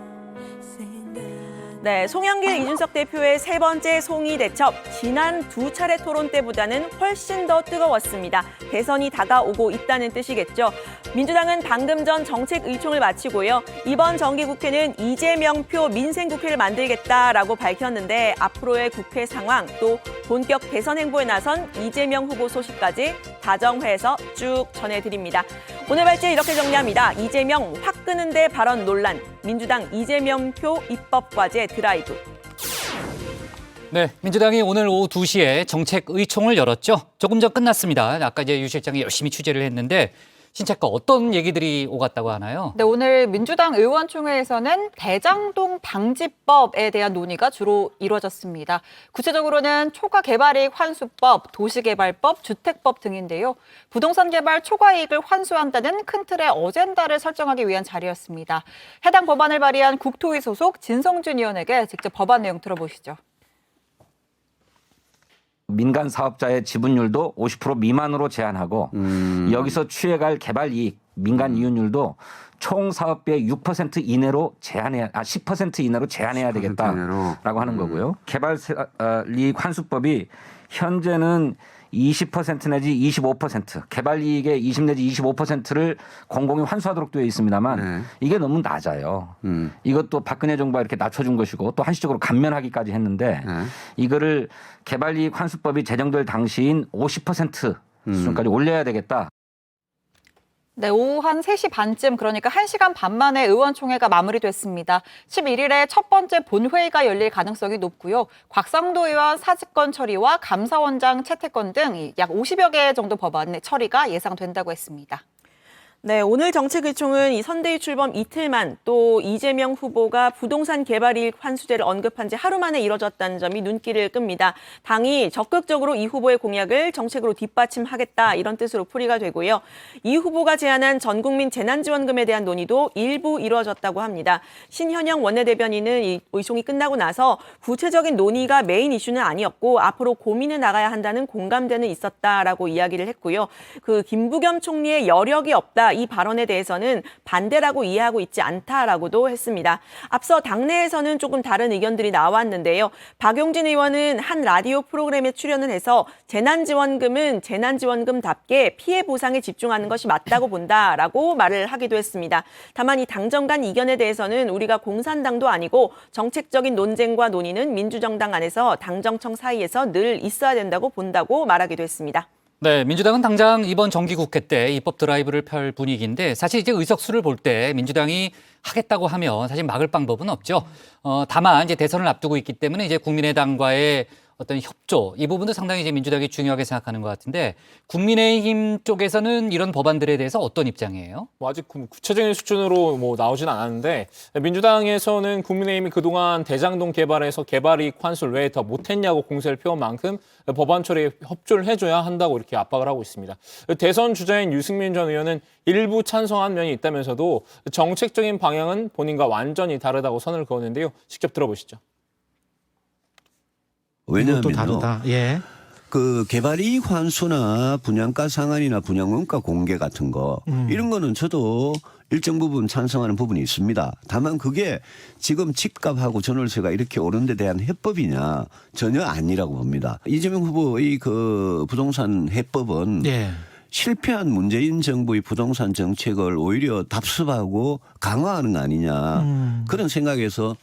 네, 송영길, 이준석 대표의 세 번째 송이 대첩. 지난 두 차례 토론 때보다는 훨씬 더 뜨거웠습니다. 대선이 다가오고 있다는 뜻이겠죠. 민주당은 방금 전 정책의총을 마치고요. 이번 정기국회는 이재명표 민생국회를 만들겠다라고 밝혔는데 앞으로의 국회 상황 또 본격 대선 행보에 나선 이재명 후보 소식까지 다정회에서 쭉 전해드립니다. 오늘 발제 이렇게 정리합니다. 이재명 확 끄는데 발언 논란. 민주당 이재명표 입법과제 드라이브. 네, 민주당이 오늘 오후 2시에 정책의총을 열었죠. 조금 전 끝났습니다. 아까 이제 유 실장이 열심히 취재를 했는데 신작가 어떤 얘기들이 오갔다고 하나요? 네, 오늘 민주당 의원총회에서는 대장동 방지법에 대한 논의가 주로 이루어졌습니다. 구체적으로는 초과 개발이익 환수법, 도시개발법, 주택법 등인데요. 부동산 개발 초과 이익을 환수한다는 큰 틀의 어젠다를 설정하기 위한 자리였습니다. 해당 법안을 발의한 국토위 소속 진성준 의원에게 직접 법안 내용 들어보시죠. 민간 사업자의 지분율도 50% 미만으로 제한하고 여기서 취해갈 개발 이익, 민간 이윤율도 총 사업비의 6% 이내로 10% 이내로 제한해야 되겠다라고 하는 거고요. 개발 이익 환수법이 현재는 20% 내지 25%, 개발 이익의 20 내지 25%를 공공이 환수하도록 되어 있습니다만 이게 너무 낮아요. 이것도 박근혜 정부가 이렇게 낮춰준 것이고 또 한시적으로 감면하기까지 했는데 이거를 개발 이익 환수법이 제정될 당시인 50% 수준까지 올려야 되겠다. 네, 오후 한 3시 반쯤 그러니까 1시간 반 만에 의원총회가 마무리됐습니다. 11일에 첫 번째 본회의가 열릴 가능성이 높고요. 곽상도 의원 사직권 처리와 감사원장 채택권 등 약 50여 개 정도 법안 처리가 예상된다고 했습니다. 네, 오늘 정책의총은 이 선대위 출범 이틀만 또 이재명 후보가 부동산 개발이익 환수제를 언급한 지 하루 만에 이뤄졌다는 점이 눈길을 끕니다. 당이 적극적으로 이 후보의 공약을 정책으로 뒷받침하겠다 이런 뜻으로 풀이가 되고요. 이 후보가 제안한 전국민 재난지원금에 대한 논의도 일부 이루어졌다고 합니다. 신현영 원내대변인은 이 의총이 끝나고 나서 구체적인 논의가 메인 이슈는 아니었고 앞으로 고민해 나가야 한다는 공감대는 있었다라고 이야기를 했고요. 그 김부겸 총리의 여력이 없다. 후보가 이 발언에 대해서는 반대라고 이해하고 있지 않다라고도 했습니다. 앞서 당내에서는 조금 다른 의견들이 나왔는데요. 박용진 의원은 한 라디오 프로그램에 출연을 해서 재난지원금은 재난지원금답게 피해 보상에 집중하는 것이 맞다고 본다라고 말을 하기도 했습니다. 다만 이 당정 간 이견에 대해서는 우리가 공산당도 아니고 정책적인 논쟁과 논의는 민주정당 안에서 당정청 사이에서 늘 있어야 된다고 본다고 말하기도 했습니다. 네, 민주당은 당장 이번 정기국회 때 입법 드라이브를 펼 분위기인데 사실 이제 의석수를 볼 때 민주당이 하겠다고 하면 사실 막을 방법은 없죠. 다만 이제 대선을 앞두고 있기 때문에 이제 국민의당과의 어떤 협조 이 부분도 상당히 이제 민주당이 중요하게 생각하는 것 같은데 국민의힘 쪽에서는 이런 법안들에 대해서 어떤 입장이에요? 뭐 아직 구체적인 수준으로 뭐 나오진 않았는데 민주당에서는 국민의힘이 그동안 대장동 개발에서 개발이익 환수를 왜 더 못했냐고 공세를 펴온 만큼 법안 처리에 협조를 해줘야 한다고 이렇게 압박을 하고 있습니다. 대선 주자인 유승민 전 의원은 일부 찬성한 면이 있다면서도 정책적인 방향은 본인과 완전히 다르다고 선을 그었는데요. 직접 들어보시죠. 왜냐하면요. 그 개발이익 환수나 분양가 상한이나 분양원가 공개 같은 거 이런 거는 저도 일정 부분 찬성하는 부분이 있습니다. 다만 그게 지금 집값하고 전월세가 이렇게 오른 데 대한 해법이냐 전혀 아니라고 봅니다. 이재명 후보의 그 부동산 해법은 실패한 문재인 정부의 부동산 정책을 오히려 답습하고 강화하는 거 아니냐 그런 생각에서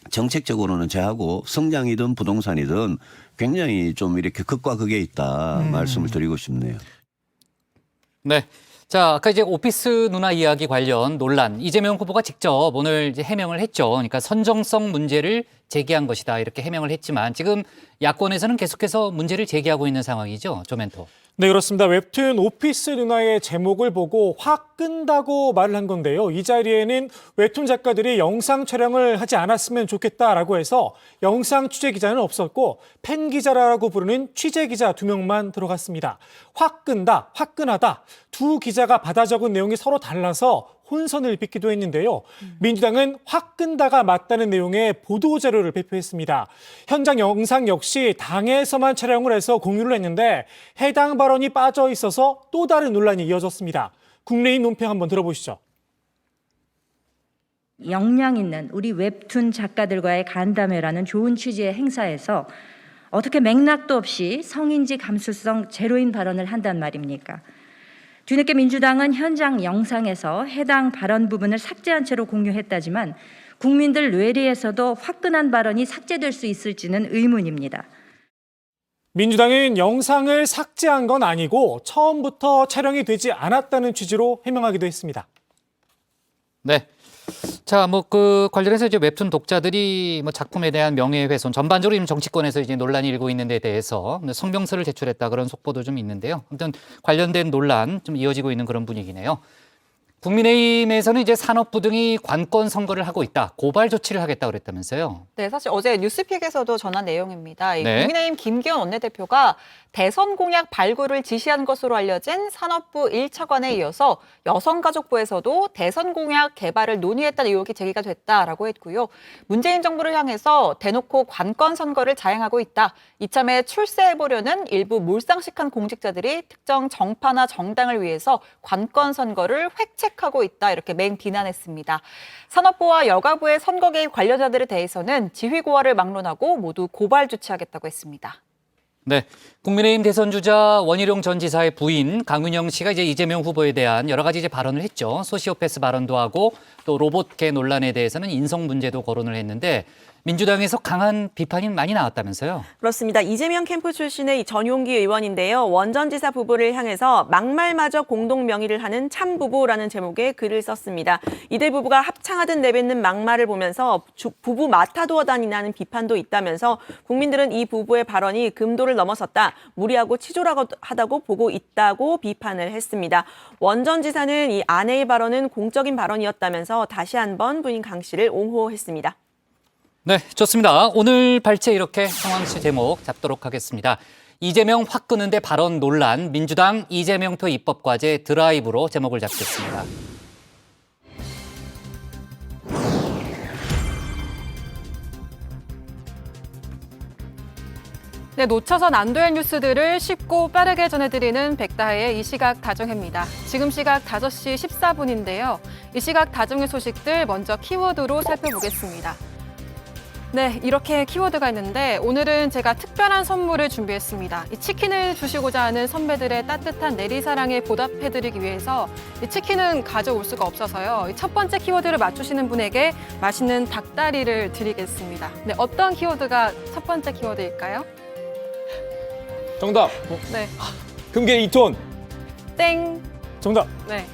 정책적으로는 저하고 성장이든 부동산이든 굉장히 좀 이렇게 극과 극에 있다 말씀을 드리고 싶네요. 네. 자, 아까 이제 오피스 누나 이야기 관련 논란 이재명 후보가 직접 오늘 이제 해명을 했죠. 그러니까 선정성 문제를 제기한 것이다 이렇게 해명을 했지만 지금 야권에서는 계속해서 문제를 제기하고 있는 상황이죠. 조멘토. 네, 그렇습니다. 웹툰 오피스 누나의 제목을 보고 확 끈다고 말을 한 건데요. 이 자리에는 웹툰 작가들이 영상 촬영을 하지 않았으면 좋겠다라고 해서 영상 취재 기자는 없었고 팬 기자라고 부르는 취재 기자 2명만 들어갔습니다. 확 끈다, 화끈하다. 두 기자가 받아 적은 내용이 서로 달라서 혼선을 빚기도 했는데요. 민주당은 확 끈다가 맞다는 내용의 보도자료를 발표했습니다. 현장 영상 역시 당에서만 촬영을 해서 공유를 했는데 해당 발언이 빠져 있어서 또 다른 논란이 이어졌습니다. 국내인 논평 한번 들어보시죠. 역량 있는 우리 웹툰 작가들과의 간담회라는 좋은 취지의 행사에서 어떻게 맥락도 없이 성인지 감수성 제로인 발언을 한단 말입니까? 뒤늦게 민주당은 현장 영상에서 해당 발언 부분을 삭제한 채로 공유했다지만 국민들 뇌리에서도 화끈한 발언이 삭제될 수 있을지는 의문입니다. 민주당은 영상을 삭제한 건 아니고 처음부터 촬영이 되지 않았다는 취지로 해명하기도 했습니다. 네. 자, 뭐 그 관련해서 이제 웹툰 독자들이 뭐 작품에 대한 명예훼손 전반적으로 지금 정치권에서 이제 논란이 일고 있는 데 대해서 성명서를 제출했다 그런 속보도 좀 있는데요. 아무튼 관련된 논란 좀 이어지고 있는 그런 분위기네요. 국민의힘에서는 이제 산업부 등이 관건 선거를 하고 있다. 고발 조치를 하겠다고 그랬다면서요. 네, 사실 어제 뉴스픽에서도 전한 내용입니다. 네. 국민의힘 김기현 원내대표가 대선 공약 발굴을 지시한 것으로 알려진 산업부 1차관에 이어서 여성가족부에서도 대선 공약 개발을 논의했다는 의혹이 제기가 됐다라고 했고요. 문재인 정부를 향해서 대놓고 관건 선거를 자행하고 있다. 이참에 출세해보려는 일부 몰상식한 공직자들이 특정 정파나 정당을 위해서 관건 선거를 획책하고 있다. 이렇게 맹비난했습니다. 산업부와 여가부의 선거 개입 관련자들에 대해서는 지휘 고하를 막론하고 모두 고발 조치하겠다고 했습니다. 네, 국민의힘 대선 주자 원희룡 전 지사의 부인 강윤영 씨가 이제 이재명 후보에 대한 여러 가지 이제 발언을 했죠. 소시오패스 발언도 하고 또 로봇계 논란에 대해서는 인성 문제도 거론을 했는데 민주당에서 강한 비판이 많이 나왔다면서요? 그렇습니다. 이재명 캠프 출신의 전용기 의원인데요. 원 전 지사 부부를 향해서 막말마저 공동 명의를 하는 참부부라는 제목의 글을 썼습니다. 이들 부부가 합창하듯 내뱉는 막말을 보면서 부부 마타도어 다니라는 비판도 있다면서 국민들은 이 부부의 발언이 금도를 넘어섰다. 무리하고 치졸하다고 보고 있다고 비판을 했습니다. 원 전 지사는 이 아내의 발언은 공적인 발언이었다면서 다시 한번 부인 강 씨를 옹호했습니다. 네, 좋습니다. 오늘 발제 이렇게 상황시 제목 잡도록 하겠습니다. 이재명 확 끄는데 발언 논란, 민주당 이재명표 입법과제 드라이브로 제목을 잡겠습니다. 네, 놓쳐선 안 될 뉴스들을 쉽고 빠르게 전해드리는 백다혜의 이 시각 다정회입니다. 지금 시각 5시 14분인데요. 이 시각 다정회 소식들 먼저 키워드로 살펴보겠습니다. 네, 이렇게 키워드가 있는데 오늘은 제가 특별한 선물을 준비했습니다. 이 치킨을 주시고자 하는 선배들의 따뜻한 내리사랑에 보답해드리기 위해서 이 치킨은 가져올 수가 없어서요. 첫 번째 키워드를 맞추시는 분에게 맛있는 닭다리를 드리겠습니다. 네, 어떤 키워드가 첫 번째 키워드일까요? 정답. 네. 금괴 2톤. 땡. 정답. 네.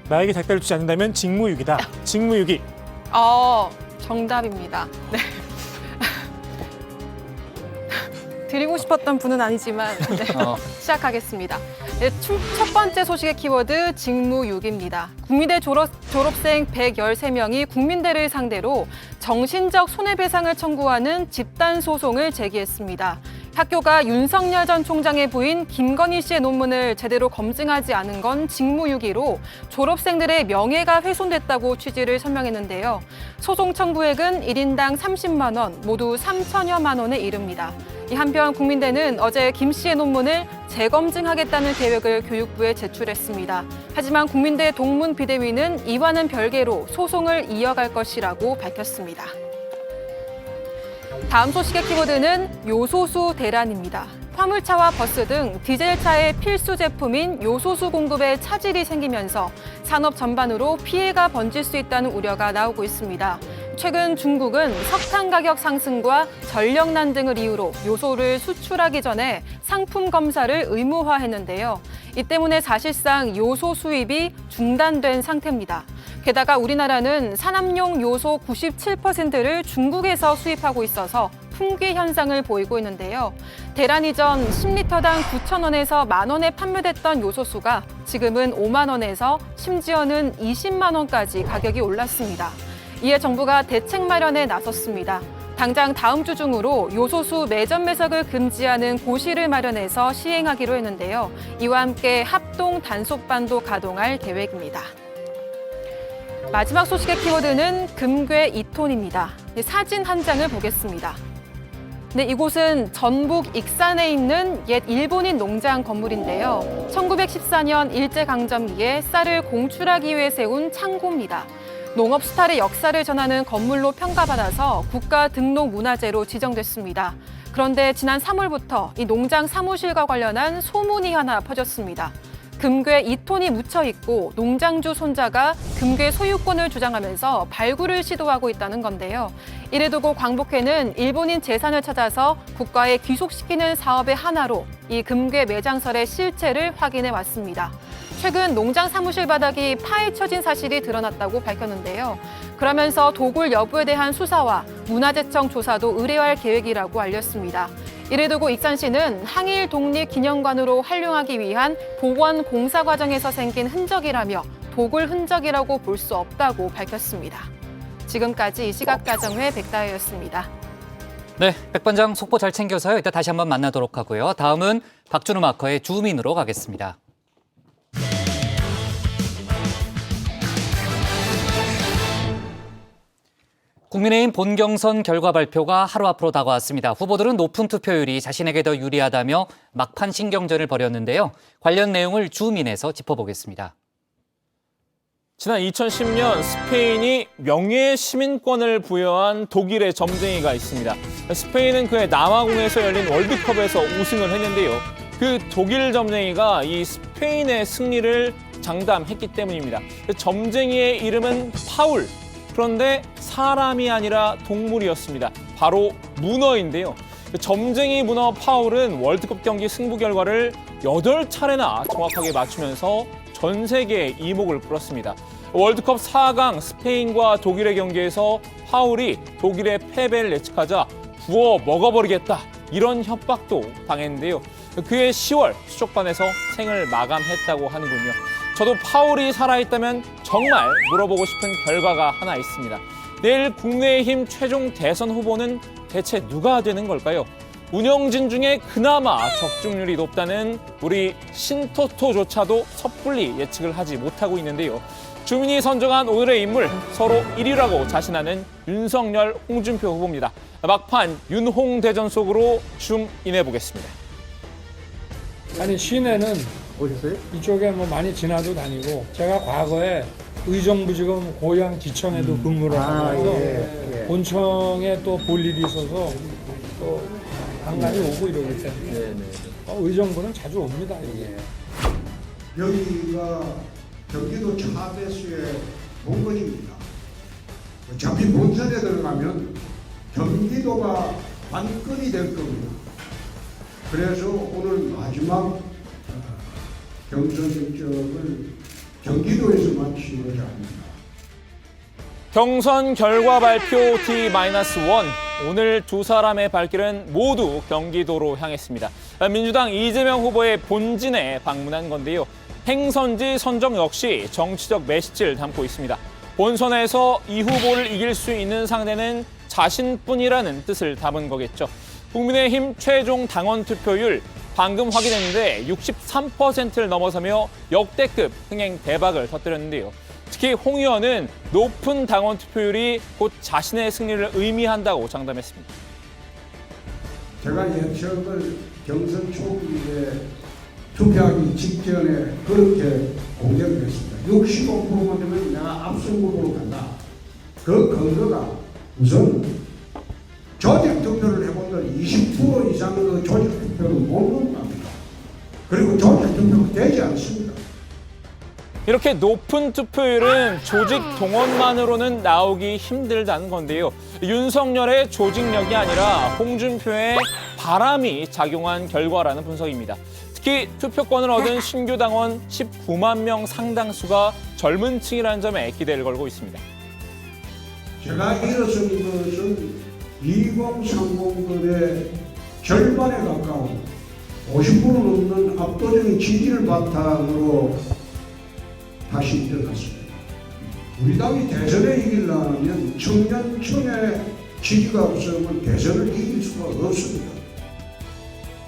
나에게 닭다리를 주지 않는다면 직무유기다. 직무유기. 정답입니다. 네. 드리고 싶었던 분은 아니지만 네. 시작하겠습니다. 네, 첫 번째 소식의 키워드 직무유기입니다. 국민대 졸업생 113명이 국민대를 상대로 정신적 손해배상을 청구하는 집단소송을 제기했습니다. 학교가 윤석열 전 총장의 부인 김건희 씨의 논문을 제대로 검증하지 않은 건 직무유기로 졸업생들의 명예가 훼손됐다고 취지를 설명했는데요. 소송 청구액은 1인당 30만 원, 모두 3천여만 원에 이릅니다. 이 한편 국민대는 어제 김 씨의 논문을 재검증하겠다는 계획을 교육부에 제출했습니다. 하지만 국민대 동문 비대위는 이와는 별개로 소송을 이어갈 것이라고 밝혔습니다. 다음 소식의 키워드는 요소수 대란입니다. 화물차와 버스 등 디젤차의 필수 제품인 요소수 공급에 차질이 생기면서 산업 전반으로 피해가 번질 수 있다는 우려가 나오고 있습니다. 최근 중국은 석탄 가격 상승과 전력난 등을 이유로 요소를 수출하기 전에 상품 검사를 의무화했는데요. 이 때문에 사실상 요소 수입이 중단된 상태입니다. 게다가 우리나라는 산업용 요소 97%를 중국에서 수입하고 있어서 품귀 현상을 보이고 있는데요. 대란 이전 10리터당 9,000원에서 10,000원에 판매됐던 요소수가 지금은 5만 원에서 심지어는 20만 원까지 가격이 올랐습니다. 이에 정부가 대책 마련에 나섰습니다. 당장 다음 주 중으로 요소수 매점 매석을 금지하는 고시를 마련해서 시행하기로 했는데요. 이와 함께 합동 단속반도 가동할 계획입니다. 마지막 소식의 키워드는 금괴 2톤입니다. 사진 한 장을 보겠습니다. 네, 이곳은 전북 익산에 있는 옛 일본인 농장 건물인데요. 1914년 일제강점기에 쌀을 공출하기 위해 세운 창고입니다. 농업 수탈의 역사를 전하는 건물로 평가받아서 국가 등록 문화재로 지정됐습니다. 그런데 지난 3월부터 이 농장 사무실과 관련한 소문이 하나 퍼졌습니다. 금괴 2톤이 묻혀 있고 농장주 손자가 금괴 소유권을 주장하면서 발굴을 시도하고 있다는 건데요. 이래 두고 광복회는 일본인 재산을 찾아서 국가에 귀속시키는 사업의 하나로 이 금괴 매장설의 실체를 확인해 왔습니다. 최근 농장 사무실 바닥이 파헤쳐진 사실이 드러났다고 밝혔는데요. 그러면서 도굴 여부에 대한 수사와 문화재청 조사도 의뢰할 계획이라고 알렸습니다. 이를 두고 익산시는 항일 독립기념관으로 활용하기 위한 복원 공사 과정에서 생긴 흔적이라며 도굴 흔적이라고 볼 수 없다고 밝혔습니다. 지금까지 이 시각 가정회 백다혜였습니다. 네, 백반장 속보 잘 챙겨서요. 이따 다시 한번 만나도록 하고요. 다음은 박준우 마커의 주민으로 가겠습니다. 국민의힘 본경선 결과 발표가 하루 앞으로 다가왔습니다. 후보들은 높은 투표율이 자신에게 더 유리하다며 막판 신경전을 벌였는데요. 관련 내용을 주민에서 짚어보겠습니다. 지난 2010년 스페인이 명예의 시민권을 부여한 독일의 점쟁이가 있습니다. 스페인은 그해 남아공에서 열린 월드컵에서 우승을 했는데요. 그 독일 점쟁이가 이 스페인의 승리를 장담했기 때문입니다. 점쟁이의 이름은 파울. 그런데 사람이 아니라 동물이었습니다. 바로 문어인데요. 점쟁이 문어 파울은 월드컵 경기 승부 결과를 8차례나 정확하게 맞추면서 전 세계에 이목을 끌었습니다. 월드컵 4강 스페인과 독일의 경기에서 파울이 독일의 패배를 예측하자 구워 먹어버리겠다 이런 협박도 당했는데요. 그해 10월 수족관에서 생을 마감했다고 하는군요. 저도 파울이 살아있다면 정말 물어보고 싶은 결과가 하나 있습니다. 내일 국민의힘 최종 대선 후보는 대체 누가 되는 걸까요? 운영진 중에 그나마 적중률이 높다는 우리 신토토조차도 섣불리 예측을 하지 못하고 있는데요. 주민이 선정한 오늘의 인물, 서로 1위라고 자신하는 윤석열, 홍준표 후보입니다. 막판 윤홍 대전 속으로 줌인해 보겠습니다. 아니 시내는 오셨어요? 이쪽에 뭐 많이 지나도 다니고 제가 과거에 의정부지검 고양지청에도 근무를 하고 해서 본청에 또 볼 일이 있어서 또 간간히 오고 이러기 때문에 의정부는 자주 옵니다. 이게. 여기가 경기도 차배수의 본거지입니다. 어차피 본선에 들어가면 경기도가 관건이 될 겁니다. 그래서 오늘 마지막 경선 일정을 경기도에서 마치고자 합니다. 경선 결과 발표 T-1. 오늘 두 사람의 발길은 모두 경기도로 향했습니다. 민주당 이재명 후보의 본진에 방문한 건데요. 행선지 선정 역시 정치적 메시지를 담고 있습니다. 본선에서 이 후보를 이길 수 있는 상대는 자신뿐이라는 뜻을 담은 거겠죠. 국민의힘 최종 당원 투표율 방금 확인했는데 63%를 넘어서며 역대급 흥행 대박을 터뜨렸는데요. 특히 홍 의원은 높은 당원 투표율이 곧 자신의 승리를 의미한다고 장담했습니다. 제가 예측을 경선 초기에 투표하기 직전에 그렇게 공개를 했습니다. 65%만 되면 내가 앞선 후보로 간다. 그 근거가 우선 조직 투표를 해본들 20% 이상의 그 조직 투표를 못 넘어갑니다. 그리고 조직 투표가 되지 않습니다. 이렇게 높은 투표율은 조직 동원만으로는 나오기 힘들다는 건데요. 윤석열의 조직력이 아니라 홍준표의 바람이 작용한 결과라는 분석입니다. 특히 투표권을 얻은 신규 당원 19만 명 상당수가 젊은 층이라는 점에 기대를 걸고 있습니다. 제가 일어선 것은 2030년의 절반에 가까운 50% 넘는 압도적인 지지를 바탕으로 다시 일어났습니다. 우리 당이 대선에 이기려면 청년층의 지지가 없으면 대선을 이길 수가 없습니다.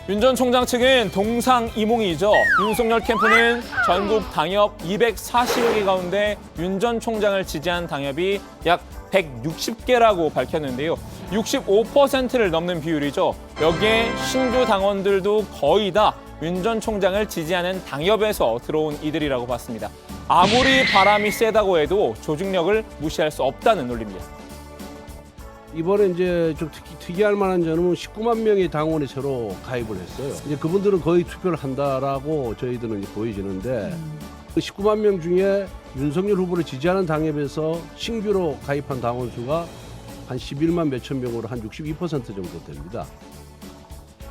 윤 전 총장 측은 동상이몽이죠. 윤석열 캠프는 전국 당협 240여 개 가운데 윤 전 총장을 지지한 당협이 약 160개라고 밝혔는데요. 65%를 넘는 비율이죠. 여기에 신규 당원들도 거의 다 윤 전 총장을 지지하는 당협에서 들어온 이들이라고 봤습니다. 아무리 바람이 세다고 해도 조직력을 무시할 수 없다는 논리입니다. 이번에 이제 좀 특이할 만한 점은 19만 명의 당원이 새로 가입을 했어요. 이제 그분들은 거의 투표를 한다라고 저희들은 보여지는데 그 19만 명 중에 윤석열 후보를 지지하는 당협에서 신규로 가입한 당원 수가 한 11만 몇천 명으로 한 62% 정도 됩니다.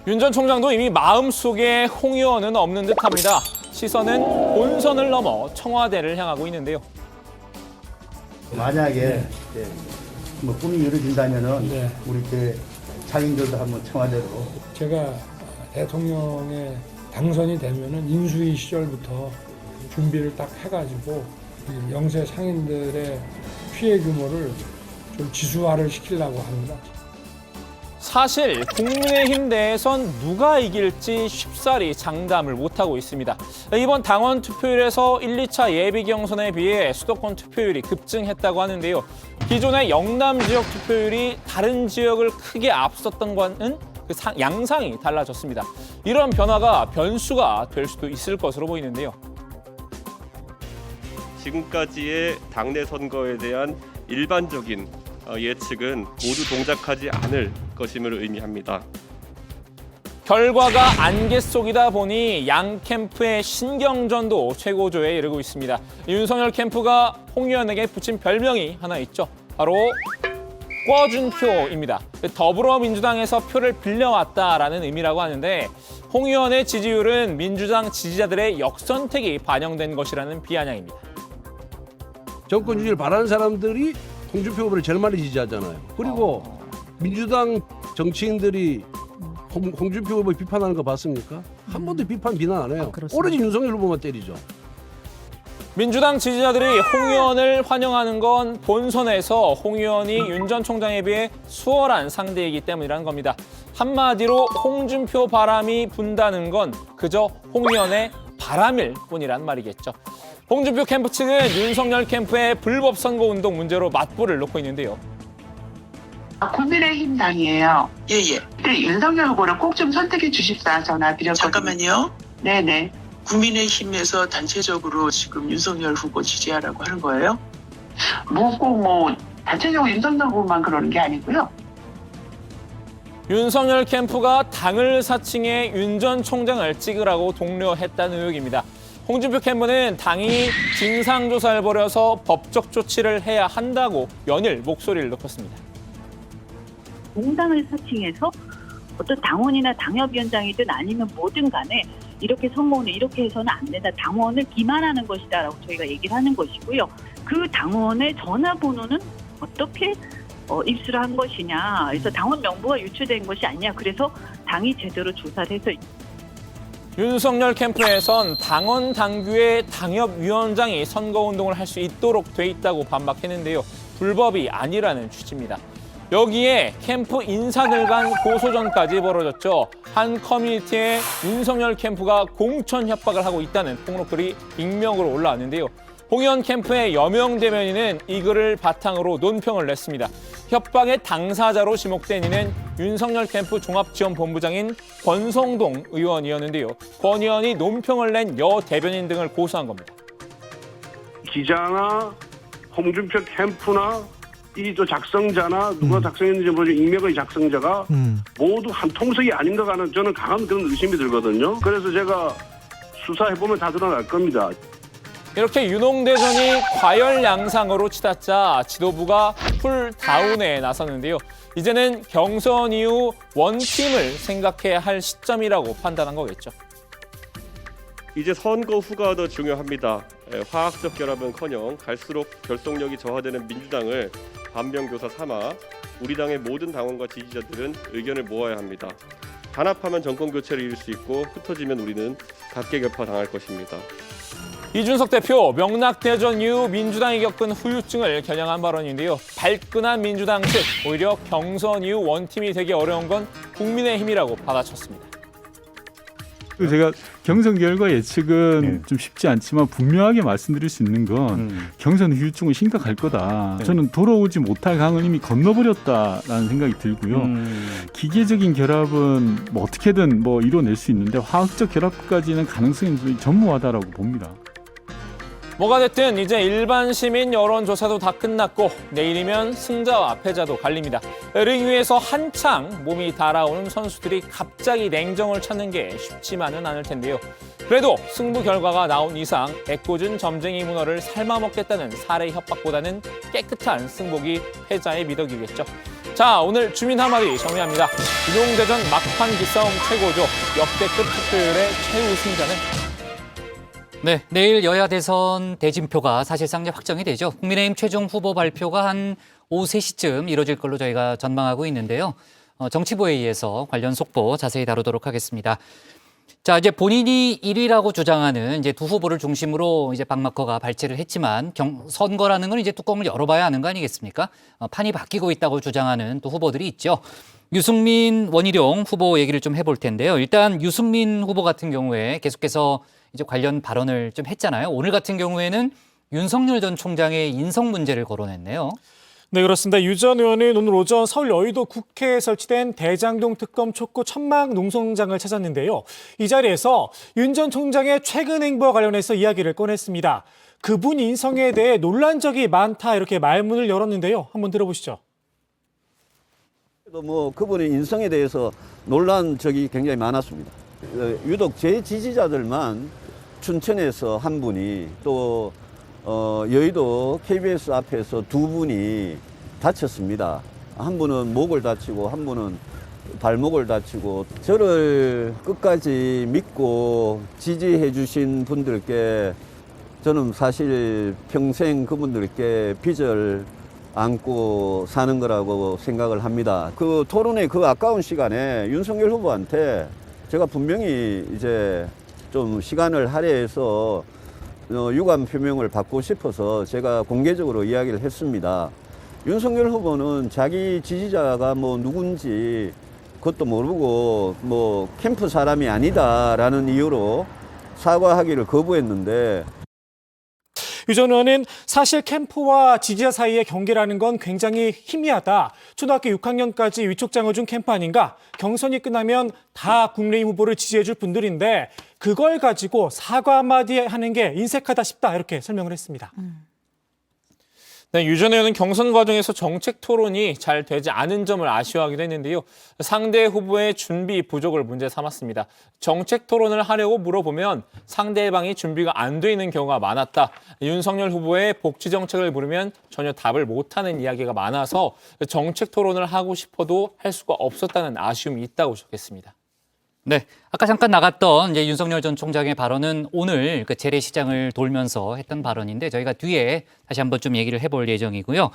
윤 전 총장도 이미 마음속에 홍 의원은 없는 듯합니다. 시선은 본선을 넘어 청와대를 향하고 있는데요. 만약에 뭐 꿈이 이루어진다면은 우리 자인들도 한번 청와대로. 제가 대통령에 당선이 되면은 인수위 시절부터 준비를 딱 해가지고 영세 상인들의 피해 규모를 좀 지수화를 시키려고 합니다. 사실 국민의힘 내에선 누가 이길지 쉽사리 장담을 못하고 있습니다. 이번 당원 투표율에서 1, 2차 예비 경선에 비해 수도권 투표율이 급증했다고 하는데요. 기존의 영남 지역 투표율이 다른 지역을 크게 앞섰던 것은 그 양상이 달라졌습니다. 이런 변화가 변수가 될 수도 있을 것으로 보이는데요. 지금까지의 당내 선거에 대한 일반적인 예측은 모두 동작하지 않을 것임을 의미합니다. 결과가 안개 속이다 보니 양 캠프의 신경전도 최고조에 이르고 있습니다. 윤석열 캠프가 홍 의원에게 붙인 별명이 하나 있죠. 바로 꿔준표입니다. 더불어민주당에서 표를 빌려왔다라는 의미라고 하는데 홍 의원의 지지율은 민주당 지지자들의 역선택이 반영된 것이라는 비아냥입니다. 정권 유지를 바라는 사람들이 홍준표 후보를 제일 많이 지지하잖아요. 그리고 민주당 정치인들이 홍준표 후보 비판하는 거 봤습니까? 한 번도 비난 안 해요. 오로지 윤석열 후보만 때리죠. 민주당 지지자들이 홍 의원을 환영하는 건 본선에서 홍 의원이 윤 전 총장에 비해 수월한 상대이기 때문이라는 겁니다. 한마디로 홍준표 바람이 분다는 건 그저 홍 의원의 바람일 뿐이란 말이겠죠. 홍준표 캠프 측은 윤석열 캠프의 불법 선거 운동 문제로 맞불을 놓고 있는데요. 국민의힘 당이에요. 예예. 윤석열 후보를 꼭 좀 선택해 주십사 전화 드렸거든요. 잠깐만요. 네네. 국민의힘에서 단체적으로 지금 윤석열 후보 지지하라고 하는 거예요? 뭐 단체적으로 윤석열 후보만 그러는 게 아니고요. 윤석열 캠프가 당을 사칭해 윤 전 총장을 찍으라고 독려했다는 의혹입니다. 홍준표 캠프는 당이 진상조사를 벌여서 법적 조치를 해야 한다고 연일 목소리를 높였습니다. 공당을 사칭해서 어떤 당원이나 당협위원장이든 아니면 뭐든 간에 이렇게 선거운을 이렇게 해서는 안 된다. 당원을 기만하는 것이다라고 저희가 얘기를 하는 것이고요. 그 당원의 전화번호는 어떻게 입수를 한 것이냐. 그래서 당원 명부가 유출된 것이 아니냐. 그래서 당이 제대로 조사를 해서 윤석열 캠프에선 당원 당규의 당협위원장이 선거운동을 할 수 있도록 돼 있다고 반박했는데요. 불법이 아니라는 취지입니다. 여기에 캠프 인사들 간 고소전까지 벌어졌죠. 한 커뮤니티에 윤석열 캠프가 공천 협박을 하고 있다는 폭로글이 익명으로 올라왔는데요. 홍의원 캠프의 여명 대변인은 이 글을 바탕으로 논평을 냈습니다. 협박의 당사자로 지목된 이는 윤석열 캠프 종합지원본부장인 권성동 의원이었는데요. 권 의원이 논평을 낸 여 대변인 등을 고소한 겁니다. 기자나 홍준표 캠프나 이 또 작성자나 누가 작성했는지 모르지 익명의 작성자가 모두 한 통속이 아닌가 하는 저는 강한 그런 의심이 들거든요. 그래서 제가 수사해보면 다 드러날 겁니다. 이렇게 윤홍대전이 과열양상으로 치닫자 지도부가 쿨다운에 나섰는데요. 이제는 경선 이후 원팀을 생각해야 할 시점이라고 판단한 거겠죠. 이제 선거 후가 더 중요합니다. 화학적 결합은커녕 갈수록 결속력이 저하되는 민주당을 반면교사 삼아 우리 당의 모든 당원과 지지자들은 의견을 모아야 합니다. 단합하면 정권 교체를 이룰 수 있고 흩어지면 우리는 각계격파 당할 것입니다. 이준석 대표 명락대전 이후 민주당이 겪은 후유증을 겨냥한 발언인데요. 발끈한 민주당 측 오히려 경선 이후 원팀이 되기 어려운 건 국민의힘이라고 받아쳤습니다. 제가 경선 결과 예측은 좀 쉽지 않지만 분명하게 말씀드릴 수 있는 건 경선 후유증은 심각할 거다. 저는 돌아오지 못할 강을 이미 건너버렸다라는 생각이 들고요. 기계적인 결합은 뭐 어떻게든 뭐 이뤄낼 수 있는데 화학적 결합까지는 가능성이 전무하다라고 봅니다. 뭐가 됐든 이제 일반 시민 여론조사도 다 끝났고 내일이면 승자와 패자도 갈립니다. 링 위에서 한창 몸이 달아오는 선수들이 갑자기 냉정을 찾는 게 쉽지만은 않을 텐데요. 그래도 승부 결과가 나온 이상 애꿎은 점쟁이 문어를 삶아먹겠다는 사례 협박보다는 깨끗한 승복이 패자의 미덕이겠죠. 자, 오늘 주민 한마디 정리합니다. 윤홍대전 막판 기싸움 최고죠. 역대급 투표율의 최우승자는 네, 내일 여야 대선 대진표가 사실상 이제 확정이 되죠. 국민의힘 최종 후보 발표가 한 오후 3시쯤 이뤄질 걸로 저희가 전망하고 있는데요. 정치부회의에서 관련 속보 자세히 다루도록 하겠습니다. 자, 이제 본인이 1위라고 주장하는 이제 두 후보를 중심으로 이제 박마커가 발제를 했지만 선거라는 건 이제 뚜껑을 열어봐야 하는 거 아니겠습니까? 판이 바뀌고 있다고 주장하는 또 후보들이 있죠. 유승민, 원희룡 후보 얘기를 좀 해볼 텐데요. 일단 유승민 후보 같은 경우에 계속해서 이제 관련 발언을 좀 했잖아요. 오늘 같은 경우에는 윤석열 전 총장의 인성 문제를 거론했네요. 네, 그렇습니다. 유 전 의원은 오늘 오전 서울 여의도 국회에 설치된 대장동 특검 촉구 천막 농성장을 찾았는데요. 이 자리에서 윤 전 총장의 최근 행보와 관련해서 이야기를 꺼냈습니다. 그분 인성에 대해 논란적이 많다 이렇게 말문을 열었는데요. 한번 들어보시죠. 뭐 그분의 인성에 대해서 논란적이 굉장히 많았습니다. 유독 제 지지자들만 춘천에서 한 분이 또 여의도 KBS 앞에서 두 분이 다쳤습니다. 한 분은 목을 다치고 한 분은 발목을 다치고 저를 끝까지 믿고 지지해 주신 분들께 저는 사실 평생 그분들께 빚을 안고 사는 거라고 생각을 합니다. 그 토론의 그 아까운 시간에 윤석열 후보한테 제가 분명히 이제 좀 시간을 할애해서 유감 표명을 받고 싶어서 제가 공개적으로 이야기를 했습니다. 윤석열 후보는 자기 지지자가 뭐 누군지 그것도 모르고 뭐 캠프 사람이 아니다라는 이유로 사과하기를 거부했는데 유 전 의원은 사실 캠프와 지지자 사이의 경계라는 건 굉장히 희미하다. 초등학교 6학년까지 위촉장을 준 캠프 아닌가. 경선이 끝나면 다 국민의힘 후보를 지지해줄 분들인데 그걸 가지고 사과 한마디 하는 게 인색하다 싶다. 이렇게 설명을 했습니다. 네, 유 전 의원은 경선 과정에서 정책 토론이 잘 되지 않은 점을 아쉬워하기도 했는데요. 상대 후보의 준비 부족을 문제 삼았습니다. 정책 토론을 하려고 물어보면 상대방이 준비가 안 돼 있는 경우가 많았다. 윤석열 후보의 복지 정책을 물으면 전혀 답을 못하는 이야기가 많아서 정책 토론을 하고 싶어도 할 수가 없었다는 아쉬움이 있다고 적했습니다. 네, 아까 잠깐 나갔던 이제 윤석열 전 총장의 발언은 오늘 그 재래시장을 돌면서 했던 발언인데 저희가 뒤에 다시 한번 좀 얘기를 해볼 예정이고요.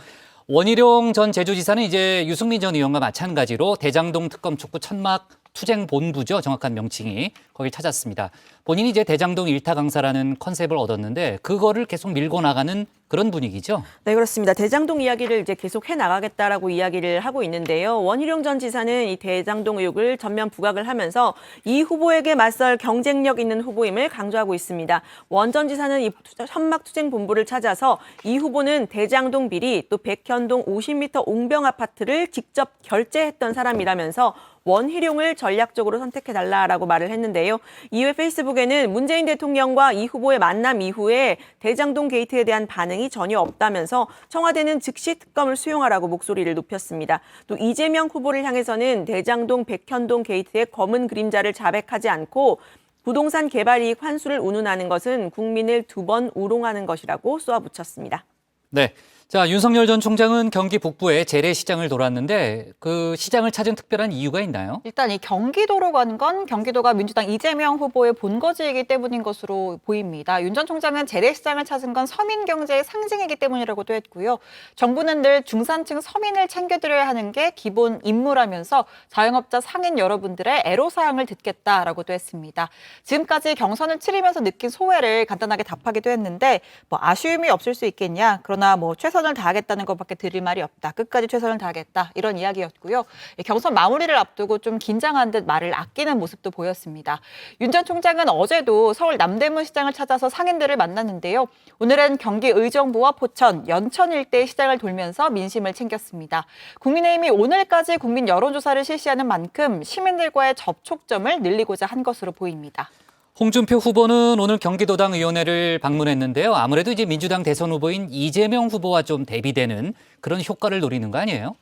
원희룡 전 제주지사는 이제 유승민 전 의원과 마찬가지로 대장동 특검 촉구 천막 투쟁 본부죠. 정확한 명칭이. 거길 찾았습니다. 본인이 이제 대장동 일타 강사라는 컨셉을 얻었는데 그거를 계속 밀고 나가는 그런 분위기죠. 네, 그렇습니다. 대장동 이야기를 이제 계속 해나가겠다라고 이야기를 하고 있는데요. 원희룡 전 지사는 이 대장동 의혹을 전면 부각을 하면서 이 후보에게 맞설 경쟁력 있는 후보임을 강조하고 있습니다. 원 전 지사는 이 천막투쟁본부를 찾아서 이 후보는 대장동 비리 또 백현동 50m 옹병 아파트를 직접 결재했던 사람이라면서 원희룡을 전략적으로 선택해달라라고 말을 했는데요. 이후에 페이스북에는 문재인 대통령과 이 후보의 만남 이후에 대장동 게이트에 대한 반응이 전혀 없다면서 청와대는 즉시 특검을 수용하라고 목소리를 높였습니다. 또 이재명 후보를 향해서는 대장동 백현동 게이트의 검은 그림자를 자백하지 않고 부동산 개발 이익 환수를 운운하는 것은 국민을 2번 우롱하는 것이라고 쏘아붙였습니다. 네. 자, 윤석열 전 총장은 경기 북부의 재래시장을 돌았는데 그 시장을 찾은 특별한 이유가 있나요? 일단 이 경기도로 간 건 경기도가 민주당 이재명 후보의 본거지이기 때문인 것으로 보입니다. 윤 전 총장은 재래시장을 찾은 건 서민 경제의 상징이기 때문이라고도 했고요. 정부는 늘 중산층 서민을 챙겨드려야 하는 게 기본 임무라면서 자영업자 상인 여러분들의 애로사항을 듣겠다라고도 했습니다. 지금까지 경선을 치르면서 느낀 소회를 간단하게 답하기도 했는데 뭐 아쉬움이 없을 수 있겠냐. 그러나 뭐 최선을 다하겠다는 것밖에 드릴 말이 없다. 끝까지 최선을 다하겠다. 이런 이야기였고요. 경선 마무리를 앞두고 좀 긴장한 듯 말을 아끼는 모습도 보였습니다. 윤 전 총장은 어제도 서울 남대문 시장을 찾아서 상인들을 만났는데요. 오늘은 경기 의정부와 포천, 연천 일대 시장을 돌면서 민심을 챙겼습니다. 국민의힘이 오늘까지 국민 여론조사를 실시하는 만큼 시민들과의 접촉점을 늘리고자 한 것으로 보입니다. 홍준표 후보는 오늘 경기도당 의원회를 방문했는데요. 아무래도 이제 민주당 대선 후보인 이재명 후보와 좀 대비되는 그런 효과를 노리는 거 아니에요?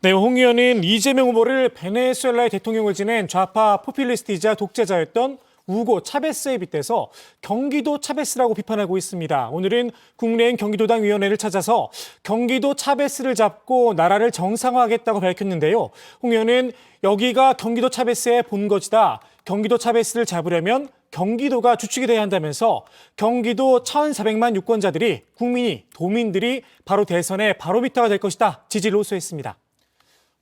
네, 홍 의원은 이재명 후보를 베네수엘라의 대통령을 지낸 좌파 포퓰리스트이자 독재자였던 우고 차베스에 빗대서 경기도 차베스라고 비판하고 있습니다. 오늘은 국내인 경기도당 위원회를 찾아서 경기도 차베스를 잡고 나라를 정상화하겠다고 밝혔는데요. 홍 의원은 여기가 경기도 차베스의 본거지다. 경기도 차베스를 잡으려면 경기도가 주축이 돼야 한다면서 경기도 1,400만 유권자들이 국민이 도민들이 바로 대선의 바로미터가 될 것이다. 지지를 호소했습니다.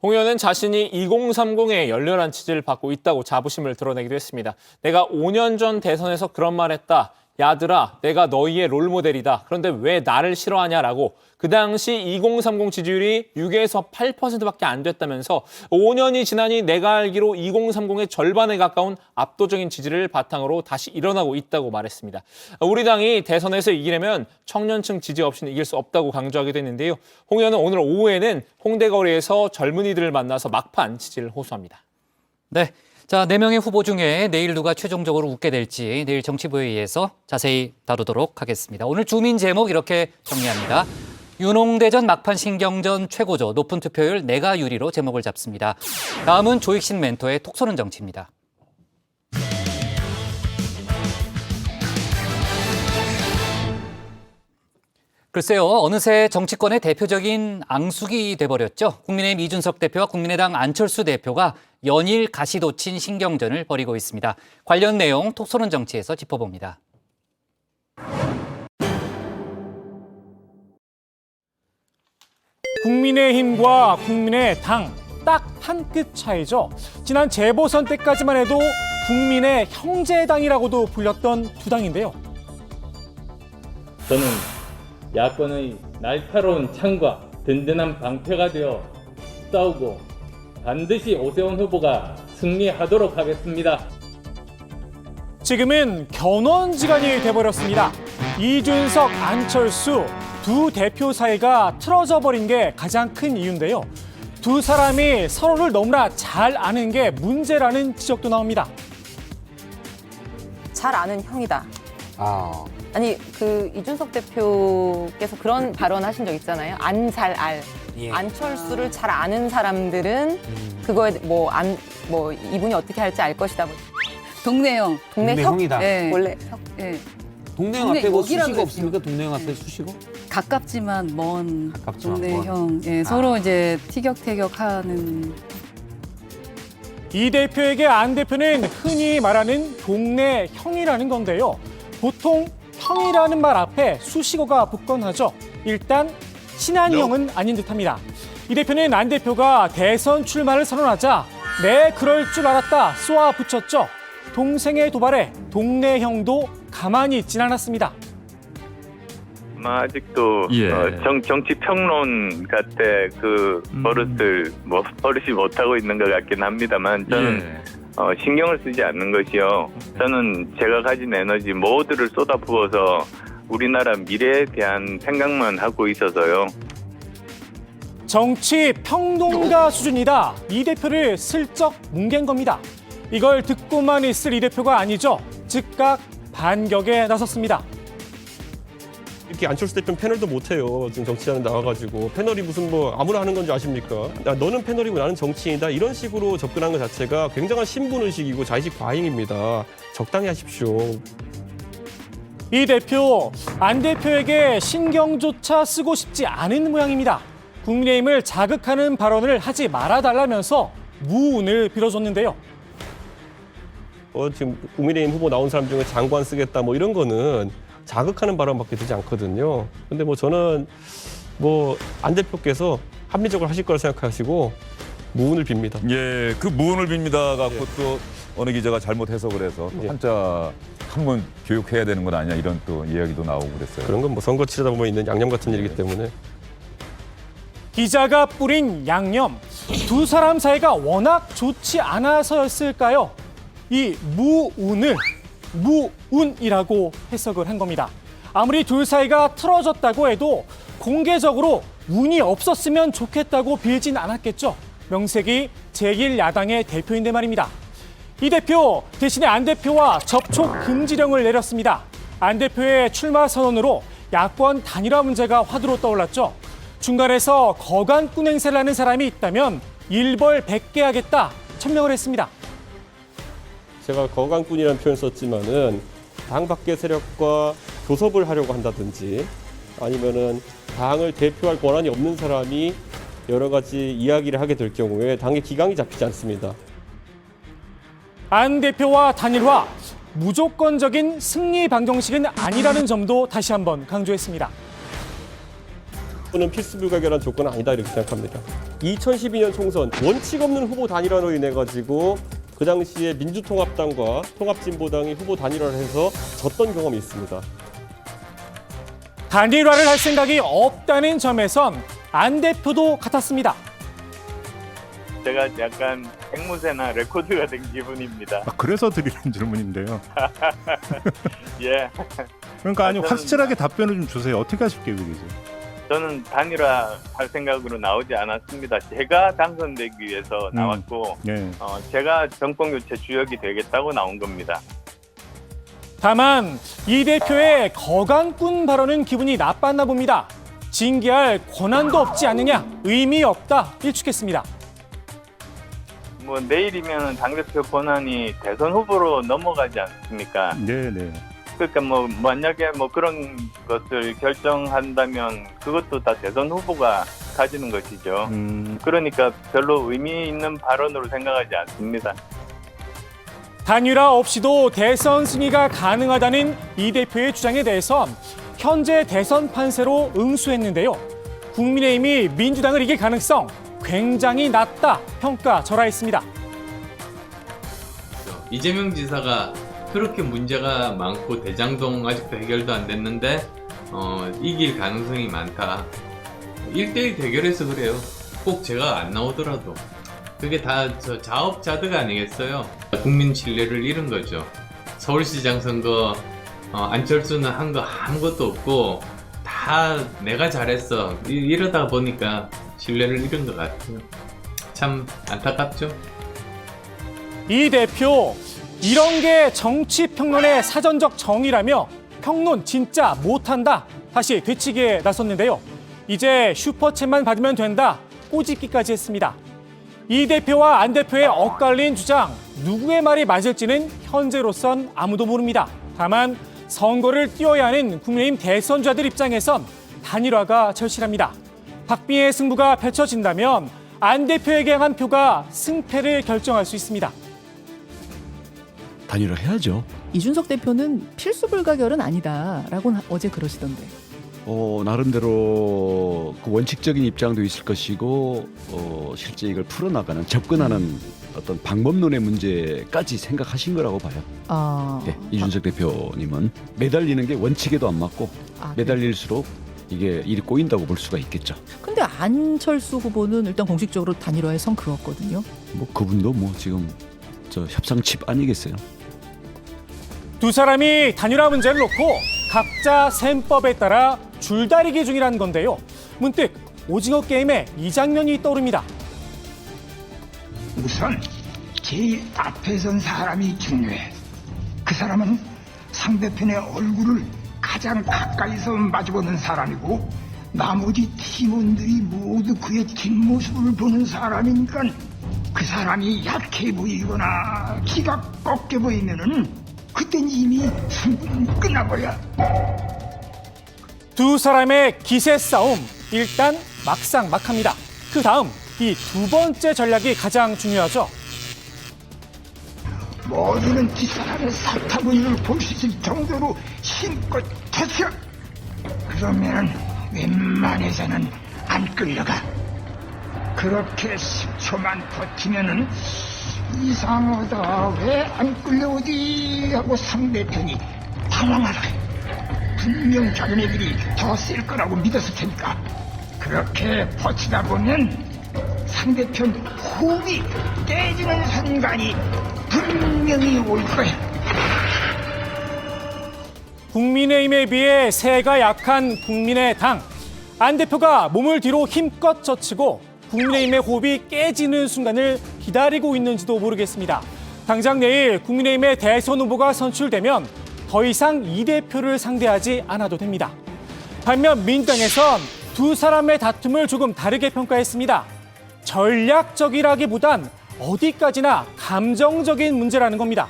홍 의원은 자신이 2030의 열렬한 지지를 받고 있다고 자부심을 드러내기도 했습니다. 내가 5년 전 대선에서 그런 말 했다. 야들아, 내가 너희의 롤모델이다. 그런데 왜 나를 싫어하냐라고 그 당시 2030 지지율이 6에서 8%밖에 안 됐다면서 5년이 지나니 내가 알기로 2030의 절반에 가까운 압도적인 지지를 바탕으로 다시 일어나고 있다고 말했습니다. 우리 당이 대선에서 이기려면 청년층 지지 없이는 이길 수 없다고 강조하기도 했는데요. 홍 의원은 오늘 오후에는 홍대거리에서 젊은이들을 만나서 막판 지지를 호소합니다. 네. 자, 4명의 후보 중에 내일 누가 최종적으로 웃게 될지 내일 정치부회의에서 자세히 다루도록 하겠습니다. 오늘 주민 제목 이렇게 정리합니다. 윤홍대전 막판 신경전 최고조 높은 투표율 내가 유리로 제목을 잡습니다. 다음은 조익신 멘토의 톡 쏘는 정치입니다. 글쎄요, 어느새 정치권의 대표적인 앙숙이 돼버렸죠. 국민의힘 이준석 대표와 국민의당 안철수 대표가 연일 가시도친 신경전을 벌이고 있습니다. 관련 내용 톡 쏘는 정치에서 짚어봅니다. 국민의힘과 국민의당 딱 한 끗 차이죠. 지난 재보선 때까지만 해도 국민의 형제당이라고도 불렸던 두 당인데요. 저는 야권의 날카로운 창과 든든한 방패가 되어 싸우고 반드시 오세훈 후보가 승리하도록 하겠습니다. 지금은 견원지간이 돼버렸습니다. 이준석, 안철수 두 대표 사이가 틀어져 버린 게 가장 큰 이유인데요. 두 사람이 서로를 너무나 잘 아는 게 문제라는 지적도 나옵니다. 잘 아는 형이다. 아니 그 이준석 대표께서 그런 발언하신 적 있잖아요. 안 잘 알. 안철수를 잘 아는 사람들은 그거에 뭐 이분이 어떻게 할지 알 것이다. 동네형. 동네형이다. 네. 원래 네. 동네형 앞에 뭐 수식어 없습니까? 동네형 앞에 수식어? 가깝지만 먼 가깝지만 동네형. 예, 서로 이제 티격태격하는. 이 대표에게 안 대표는 흔히 말하는 동네 형이라는 건데요. 보통 형이라는 말 앞에 수식어가 붙곤 하죠. 일단 친한 형은 아닌 듯합니다. 이 대표는 안 대표가 대선 출마를 선언하자 네 그럴 줄 알았다 쏘아 붙였죠. 동생의 도발에 동네 형도 가만히 있진 않았습니다. 아직도 정치 평론 같은 그 버릇을 버릇이 못하고 있는 것 같긴 합니다만 저는 신경을 쓰지 않는 것이요. 저는 제가 가진 에너지 모두를 쏟아부어서 우리나라 미래에 대한 생각만 하고 있어서요. 정치 평론가 수준이다. 이 대표를 슬쩍 뭉갠 겁니다. 이걸 듣고만 있을 이 대표가 아니죠. 즉각 반격에 나섰습니다. 이렇게 안철수 대표는 패널도 못해요. 지금 정치하는 나와가지고 패널이 무슨 뭐 아무나 하는 건 줄 아십니까? 너는 패널이고 나는 정치인이다. 이런 식으로 접근한 것 자체가 굉장한 신분의식이고 자의식 과잉입니다. 적당히 하십시오. 이 대표, 안 대표에게 신경조차 쓰고 싶지 않은 모양입니다. 국민의힘을 자극하는 발언을 하지 말아달라면서 무운을 빌어줬는데요. 지금 국민의힘 후보 나온 사람 중에 장관 쓰겠다 뭐 이런 거는 자극하는 발언밖에 되지 않거든요. 근데 뭐 저는 뭐 안 대표께서 합리적으로 하실 거라 생각하시고 무운을 빕니다. 예, 그 무운을 빕니다 갖고 또 어느 기자가 잘못 해석을 해서 또 한자 한번 교육해야 되는 건 아니냐 이런 또 이야기도 나오고 그랬어요. 그런 건 뭐 선거 치르다 보면 있는 양념 같은 일이기 때문에. 기자가 뿌린 양념, 두 사람 사이가 워낙 좋지 않아서였을까요? 이 무운이라고 해석을 한 겁니다. 아무리 둘 사이가 틀어졌다고 해도 공개적으로 운이 없었으면 좋겠다고 빌진 않았겠죠. 명색이 제1야당의 대표인데 말입니다. 이 대표 대신에 안 대표와 접촉 금지령을 내렸습니다. 안 대표의 출마 선언으로 야권 단일화 문제가 화두로 떠올랐죠. 중간에서 거간꾼 행세를 하는 사람이 있다면 일벌 100개 하겠다 천명을 했습니다. 제가 거간꾼이라는 표현 썼지만은 당 밖의 세력과 교섭을 하려고 한다든지 아니면은 당을 대표할 권한이 없는 사람이 여러 가지 이야기를 하게 될 경우에 당의 기강이 잡히지 않습니다. 안 대표와 단일화, 무조건적인 승리 방정식은 아니라는 점도 다시 한번 강조했습니다. 는 필수 불가결한 조건은 아니다 이렇게 생각합니다. 2012년 총선 원칙 없는 후보 단일화로 인해 가지고 그 당시에 민주통합당과 통합진보당이 후보 단일화를 해서 졌던 경험이 있습니다. 단일화를 할 생각이 없다는 점에선 안 대표도 같았습니다. 제가 약간 앵무새나 레코드가 된 기분입니다. 그래서 드리는 질문인데요. 예. 그러니까 아니 확실하게 답변을 좀 주세요. 어떻게 하실 계획이세요? 저는 단일화 할 생각으로 나오지 않았습니다. 제가 당선되기 위해서 나왔고 제가 정권 교체 주역이 되겠다고 나온 겁니다. 다만 이 대표의 거간꾼 발언은 기분이 나빴나 봅니다. 징계할 권한도 없지 않느냐, 의미 없다 일축했습니다. 뭐 내일이면 당대표 권한이 대선 후보로 넘어가지 않습니까? 네네. 그러니까 뭐 만약에 뭐 그런 것을 결정한다면 그것도 다 대선 후보가 가지는 것이죠. 그러니까 별로 의미 있는 발언으로 생각하지 않습니다. 단일화 없이도 대선 승리가 가능하다는 이 대표의 주장에 대해선 현재 대선 판세로 응수했는데요. 국민의힘이 민주당을 이길 가능성 굉장히 낮다 평가절하했습니다. 이재명 지사가 그렇게 문제가 많고 대장동 아직도 해결도 안 됐는데 이길 가능성이 많다. 1대1 대결해서 그래요. 꼭 제가 안 나오더라도. 그게 다 저 자업자득 아니겠어요? 국민 신뢰를 잃은 거죠. 서울시장 선거 안철수는 한 거 아무것도 없고 다 내가 잘했어 이러다 보니까 신뢰를 잃은 것 같아요. 참 안타깝죠. 이 대표 이런 게 정치 평론의 사전적 정의라며 평론 진짜 못한다 다시 되치기에 나섰는데요. 이제 슈퍼챗만 받으면 된다 꼬집기까지 했습니다. 이 대표와 안 대표의 엇갈린 주장 누구의 말이 맞을지는 현재로선 아무도 모릅니다. 다만 선거를 뛰어야 하는 국민의힘 대선주자들 입장에선 단일화가 절실합니다. 박빙의 승부가 펼쳐진다면 안 대표에게 향한 표가 승패를 결정할 수 있습니다. 단일화 해야죠. 이준석 대표는 필수 불가결은 아니다라고 어제 그러시던데. 나름대로 그 원칙적인 입장도 있을 것이고 실제 이걸 풀어나가는 접근하는 어떤 방법론의 문제까지 생각하신 거라고 봐요. 네, 이준석 대표님은 매달리는 게 원칙에도 안 맞고 매달릴수록 이게 일이 꼬인다고 볼 수가 있겠죠. 근데 안철수 후보는 일단 공식적으로 단일화에 선 그었거든요. 뭐 그분도 뭐 지금 저 협상칩 아니겠어요? 두 사람이 단일화 문제를 놓고 각자 셈법에 따라 줄다리기 중이라는 건데요. 문득 오징어 게임의 이 장면이 떠오릅니다. 우선 제일 앞에 선 사람이 중요해. 그 사람은 상대편의 얼굴을 가장 가까이서 마주보는 사람이고 나머지 팀원들이 모두 그의 뒷모습을 보는 사람이니까 그 사람이 약해 보이거나 기가 꺾여 보이면은 그땐 이미 승부는 끝나버려. 두 사람의 기세 싸움 일단 막상막합니다. 그 다음 이 두 번째 전략이 가장 중요하죠. 모두는 뒷사람의 사타구니를 볼 수 있을 정도로 힘껏 터져. 그러면 웬만해서는 안 끌려가. 그렇게 10초만 버티면은 이상하다 왜 안 끌려오지 하고 상대편이 당황하라. 분명 자기네들이 더 쓸 거라고 믿었을 테니까. 그렇게 버티다 보면 상대편 호흡이 깨지는 순간이 분명히 올 거야. 국민의힘에 비해 세가 약한 국민의당. 안 대표가 몸을 뒤로 힘껏 젖히고 국민의힘의 호흡이 깨지는 순간을 기다리고 있는지도 모르겠습니다. 당장 내일 국민의힘의 대선 후보가 선출되면 더 이상 이 대표를 상대하지 않아도 됩니다. 반면 민주당에선 두 사람의 다툼을 조금 다르게 평가했습니다. 전략적이라기보단 어디까지나 감정적인 문제라는 겁니다.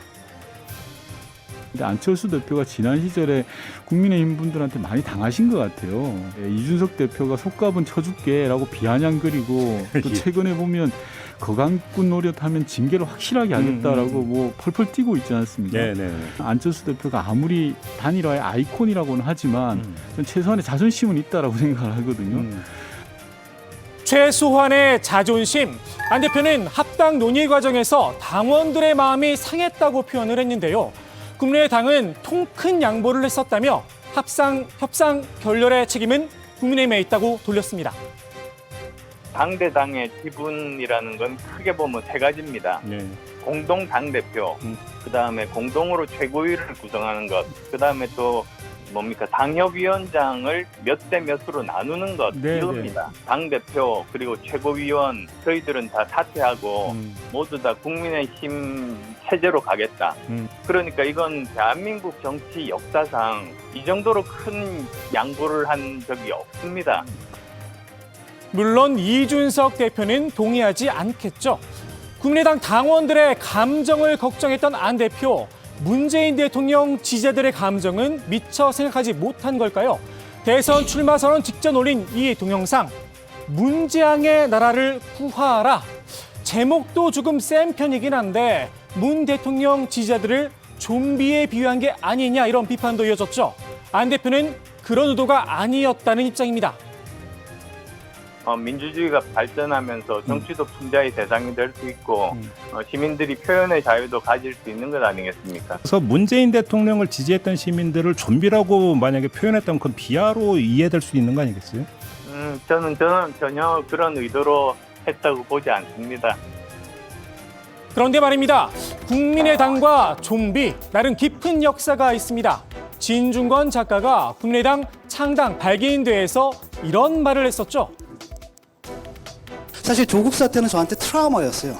근데 안철수 대표가 지난 시절에 국민의힘 분들한테 많이 당하신 것 같아요. 이준석 대표가 속값은 쳐줄게라고 비아냥거리고 또 최근에 보면 거강꾼 노릇하면 징계를 확실하게 하겠다라고 뭐 펄펄 뛰고 있지 않습니까? 안철수 대표가 아무리 단일화의 아이콘이라고는 하지만 전 최소한의 자존심은 있다라고 생각을 하거든요. 최소한의 자존심. 안 대표는 합당 논의 과정에서 당원들의 마음이 상했다고 표현을 했는데요. 국민의당은 통 큰 양보를 했었다며 협상 결렬의 책임은 국민의힘에 있다고 돌렸습니다. 당대당의 지분이라는 건 크게 보면 세 가지입니다. 공동 당대표, 그다음에 공동으로 최고위를 구성하는 것, 그다음에 또 뭡니까 당협위원장을 몇 대 몇으로 나누는 것 이겁니다. 당대표 그리고 최고위원 저희들은 다 사퇴하고 모두 다 국민의힘 체제로 가겠다. 그러니까 이건 대한민국 정치 역사상 이 정도로 큰 양보를 한 적이 없습니다. 물론 이준석 대표는 동의하지 않겠죠. 국민의당 당원들의 감정을 걱정했던 안 대표. 문재인 대통령 지지자들의 감정은 미처 생각하지 못한 걸까요? 대선 출마 선언 직전 올린 이 동영상. 문재앙의 나라를 구하라. 제목도 조금 센 편이긴 한데 문 대통령 지지자들을 좀비에 비유한 게 아니냐 이런 비판도 이어졌죠. 안 대표는 그런 의도가 아니었다는 입장입니다. 민주주의가 발전하면서 정치도 풍자의 대상이 될 수 있고 시민들이 표현의 자유도 가질 수 있는 것 아니겠습니까? 그래서 문재인 대통령을 지지했던 시민들을 좀비라고 만약에 표현했다면 그건 비하로 이해될 수 있는 거 아니겠어요? 저는 전혀 그런 의도로 했다고 보지 않습니다. 그런데 말입니다. 국민의당과 좀비, 나름 깊은 역사가 있습니다. 진중권 작가가 국민의당 창당 발기인대회에서 이런 말을 했었죠. 사실 조국 사태는 저한테 트라우마였어요.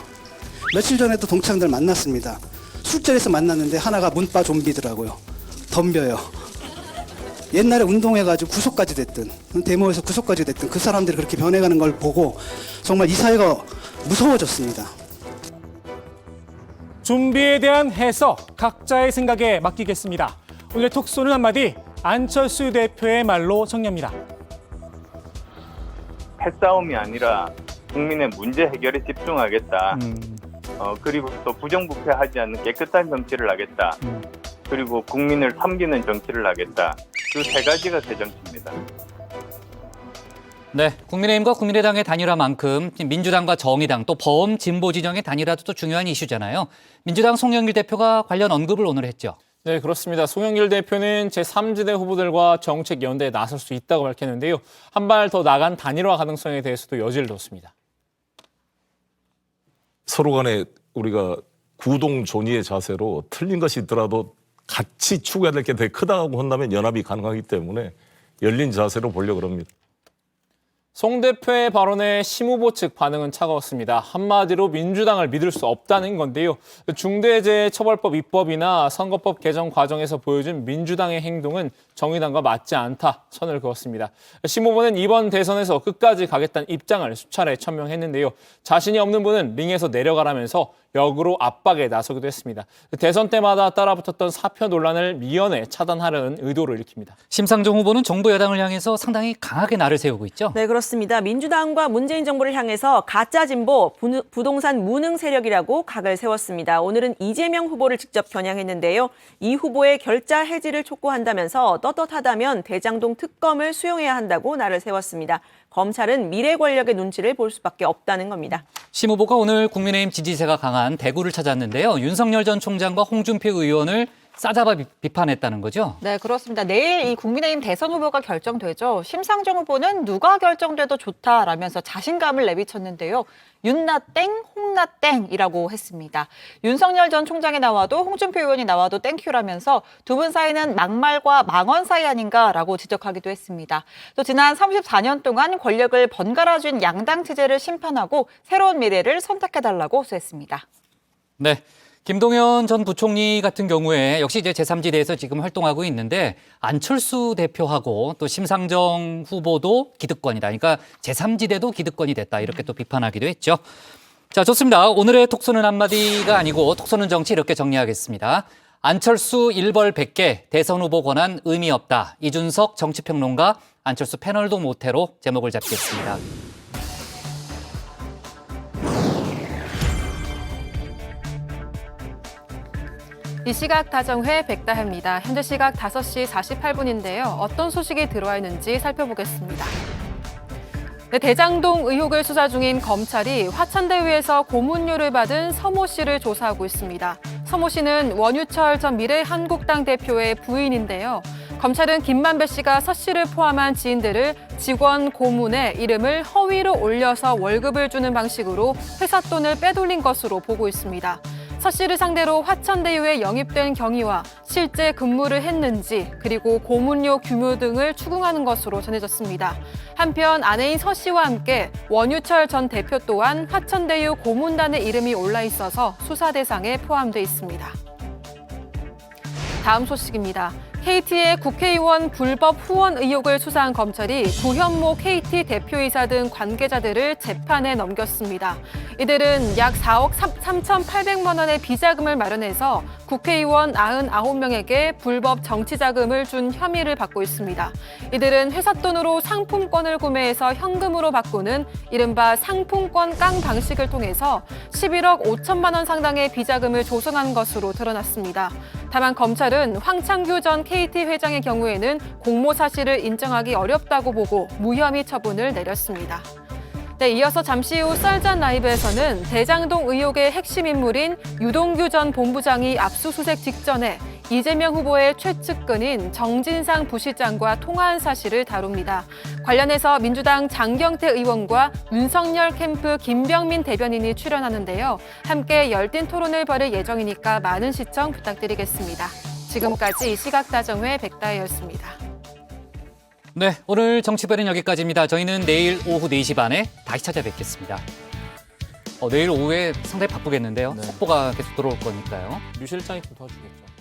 며칠 전에도 동창들 만났습니다. 술자리에서 만났는데 하나가 문바 좀비더라고요. 덤벼요. 옛날에 운동해가지고 구속까지 됐든 데모에서 구속까지 됐든 그 사람들이 그렇게 변해가는 걸 보고 정말 이 사회가 무서워졌습니다. 좀비에 대한 해석 각자의 생각에 맡기겠습니다. 오늘 톡쏘는 한마디 안철수 대표의 말로 정리합니다. 패싸움이 아니라 국민의 문제 해결에 집중하겠다. 그리고 또 부정부패하지 않는 깨끗한 정치를 하겠다. 그리고 국민을 섬기는 정치를 하겠다. 그 세 가지가 제 정치입니다. 네, 국민의힘과 국민의당의 단일화만큼 민주당과 정의당 또 범진보 진영의 단일화도 또 중요한 이슈잖아요. 민주당 송영길 대표가 관련 언급을 오늘 했죠. 네, 그렇습니다. 송영길 대표는 제3지대 후보들과 정책 연대에 나설 수 있다고 밝혔는데요. 한 발 더 나간 단일화 가능성에 대해서도 여지를 뒀습니다. 서로 간에 우리가 구동존의의 자세로 틀린 것이 있더라도 같이 추구해야 될 게 되게 크다고 한다면 연합이 가능하기 때문에 열린 자세로 보려고 합니다. 송 대표의 발언에 심 후보 측 반응은 차가웠습니다. 한마디로 민주당을 믿을 수 없다는 건데요. 중대재해처벌법 입법이나 선거법 개정 과정에서 보여준 민주당의 행동은 정의당과 맞지 않다 선을 그었습니다. 심 후보는 이번 대선에서 끝까지 가겠다는 입장을 수차례 천명했는데요. 자신이 없는 분은 링에서 내려가라면서 역으로 압박에 나서기도 했습니다. 대선 때마다 따라붙었던 사표 논란을 미연에 차단하려는 의도를 일으킵니다. 심상정 후보는 정부 여당을 향해서 상당히 강하게 날을 세우고 있죠. 네, 그렇습니다. 민주당과 문재인 정부를 향해서 가짜 진보, 부동산 무능 세력이라고 각을 세웠습니다. 오늘은 이재명 후보를 직접 겨냥했는데요. 이 후보의 결자 해지를 촉구한다면서 떳떳하다면 대장동 특검을 수용해야 한다고 날을 세웠습니다. 검찰은 미래 권력의 눈치를 볼 수밖에 없다는 겁니다. 심 후보가 오늘 국민의힘 지지세가 강한 대구를 찾았는데요. 윤석열 전 총장과 홍준표 의원을 싸잡아 비판했다는 거죠? 네, 그렇습니다. 내일 이 국민의힘 대선 후보가 결정되죠. 심상정 후보는 누가 결정돼도 좋다라면서 자신감을 내비쳤는데요. 윤나 땡, 홍나 땡이라고 했습니다. 윤석열 전 총장이 나와도 홍준표 의원이 나와도 땡큐라면서 두 분 사이는 막말과 망언 사이 아닌가라고 지적하기도 했습니다. 또 지난 34년 동안 권력을 번갈아준 양당 체제를 심판하고 새로운 미래를 선택해달라고 호소했습니다. 네. 김동연 전 부총리 같은 경우에 역시 이제 제3지대에서 지금 활동하고 있는데 안철수 대표하고 또 심상정 후보도 기득권이다. 그러니까 제3지대도 기득권이 됐다. 이렇게 또 비판하기도 했죠. 자, 좋습니다. 오늘의 톡쏘는 한마디가 아니고 톡쏘는 정치 이렇게 정리하겠습니다. 안철수 일벌 100개 대선 후보 권한 의미 없다. 이준석 정치평론가 안철수 패널도 모태로 제목을 잡겠습니다. 이 시각 다정회 백다혜입니다. 현재 시각 5시 48분인데요. 어떤 소식이 들어와 있는지 살펴보겠습니다. 네, 대장동 의혹을 수사 중인 검찰이 화천대유에서 고문료를 받은 서모 씨를 조사하고 있습니다. 서모 씨는 원유철 전 미래한국당 대표의 부인인데요. 검찰은 김만배 씨가 서 씨를 포함한 지인들을 직원 고문에 이름을 허위로 올려서 월급을 주는 방식으로 회사 돈을 빼돌린 것으로 보고 있습니다. 서 씨를 상대로 화천대유에 영입된 경위와 실제 근무를 했는지 그리고 고문료 규모 등을 추궁하는 것으로 전해졌습니다. 한편 아내인 서 씨와 함께 원유철 전 대표 또한 화천대유 고문단의 이름이 올라 있어서 수사 대상에 포함돼 있습니다. 다음 소식입니다. KT의 국회의원 불법 후원 의혹을 수사한 검찰이 조현모 KT 대표이사 등 관계자들을 재판에 넘겼습니다. 이들은 약 4억 3,800만 원의 비자금을 마련해서 국회의원 99명에게 불법 정치자금을 준 혐의를 받고 있습니다. 이들은 회사 돈으로 상품권을 구매해서 현금으로 바꾸는 이른바 상품권 깡 방식을 통해서 11억 5천만 원 상당의 비자금을 조성한 것으로 드러났습니다. 다만 검찰은 황창규 전 KT 회장의 경우에는 공모 사실을 인정하기 어렵다고 보고 무혐의 처분을 내렸습니다. 네, 이어서 잠시 후 썰전 라이브에서는 대장동 의혹의 핵심 인물인 유동규 전 본부장이 압수수색 직전에 이재명 후보의 최측근인 정진상 부시장과 통화한 사실을 다룹니다. 관련해서 민주당 장경태 의원과 윤석열 캠프 김병민 대변인이 출연하는데요. 함께 열띤 토론을 벌일 예정이니까 많은 시청 부탁드리겠습니다. 지금까지 시각다정회 백다혜였습니다. 네, 오늘 정치발은 여기까지입니다. 저희는 내일 오후 4시 반에 다시 찾아뵙겠습니다. 내일 오후에 상당히 바쁘겠는데요. 속보가 계속 들어올 거니까요. 류 실장이 좀 도와주겠죠.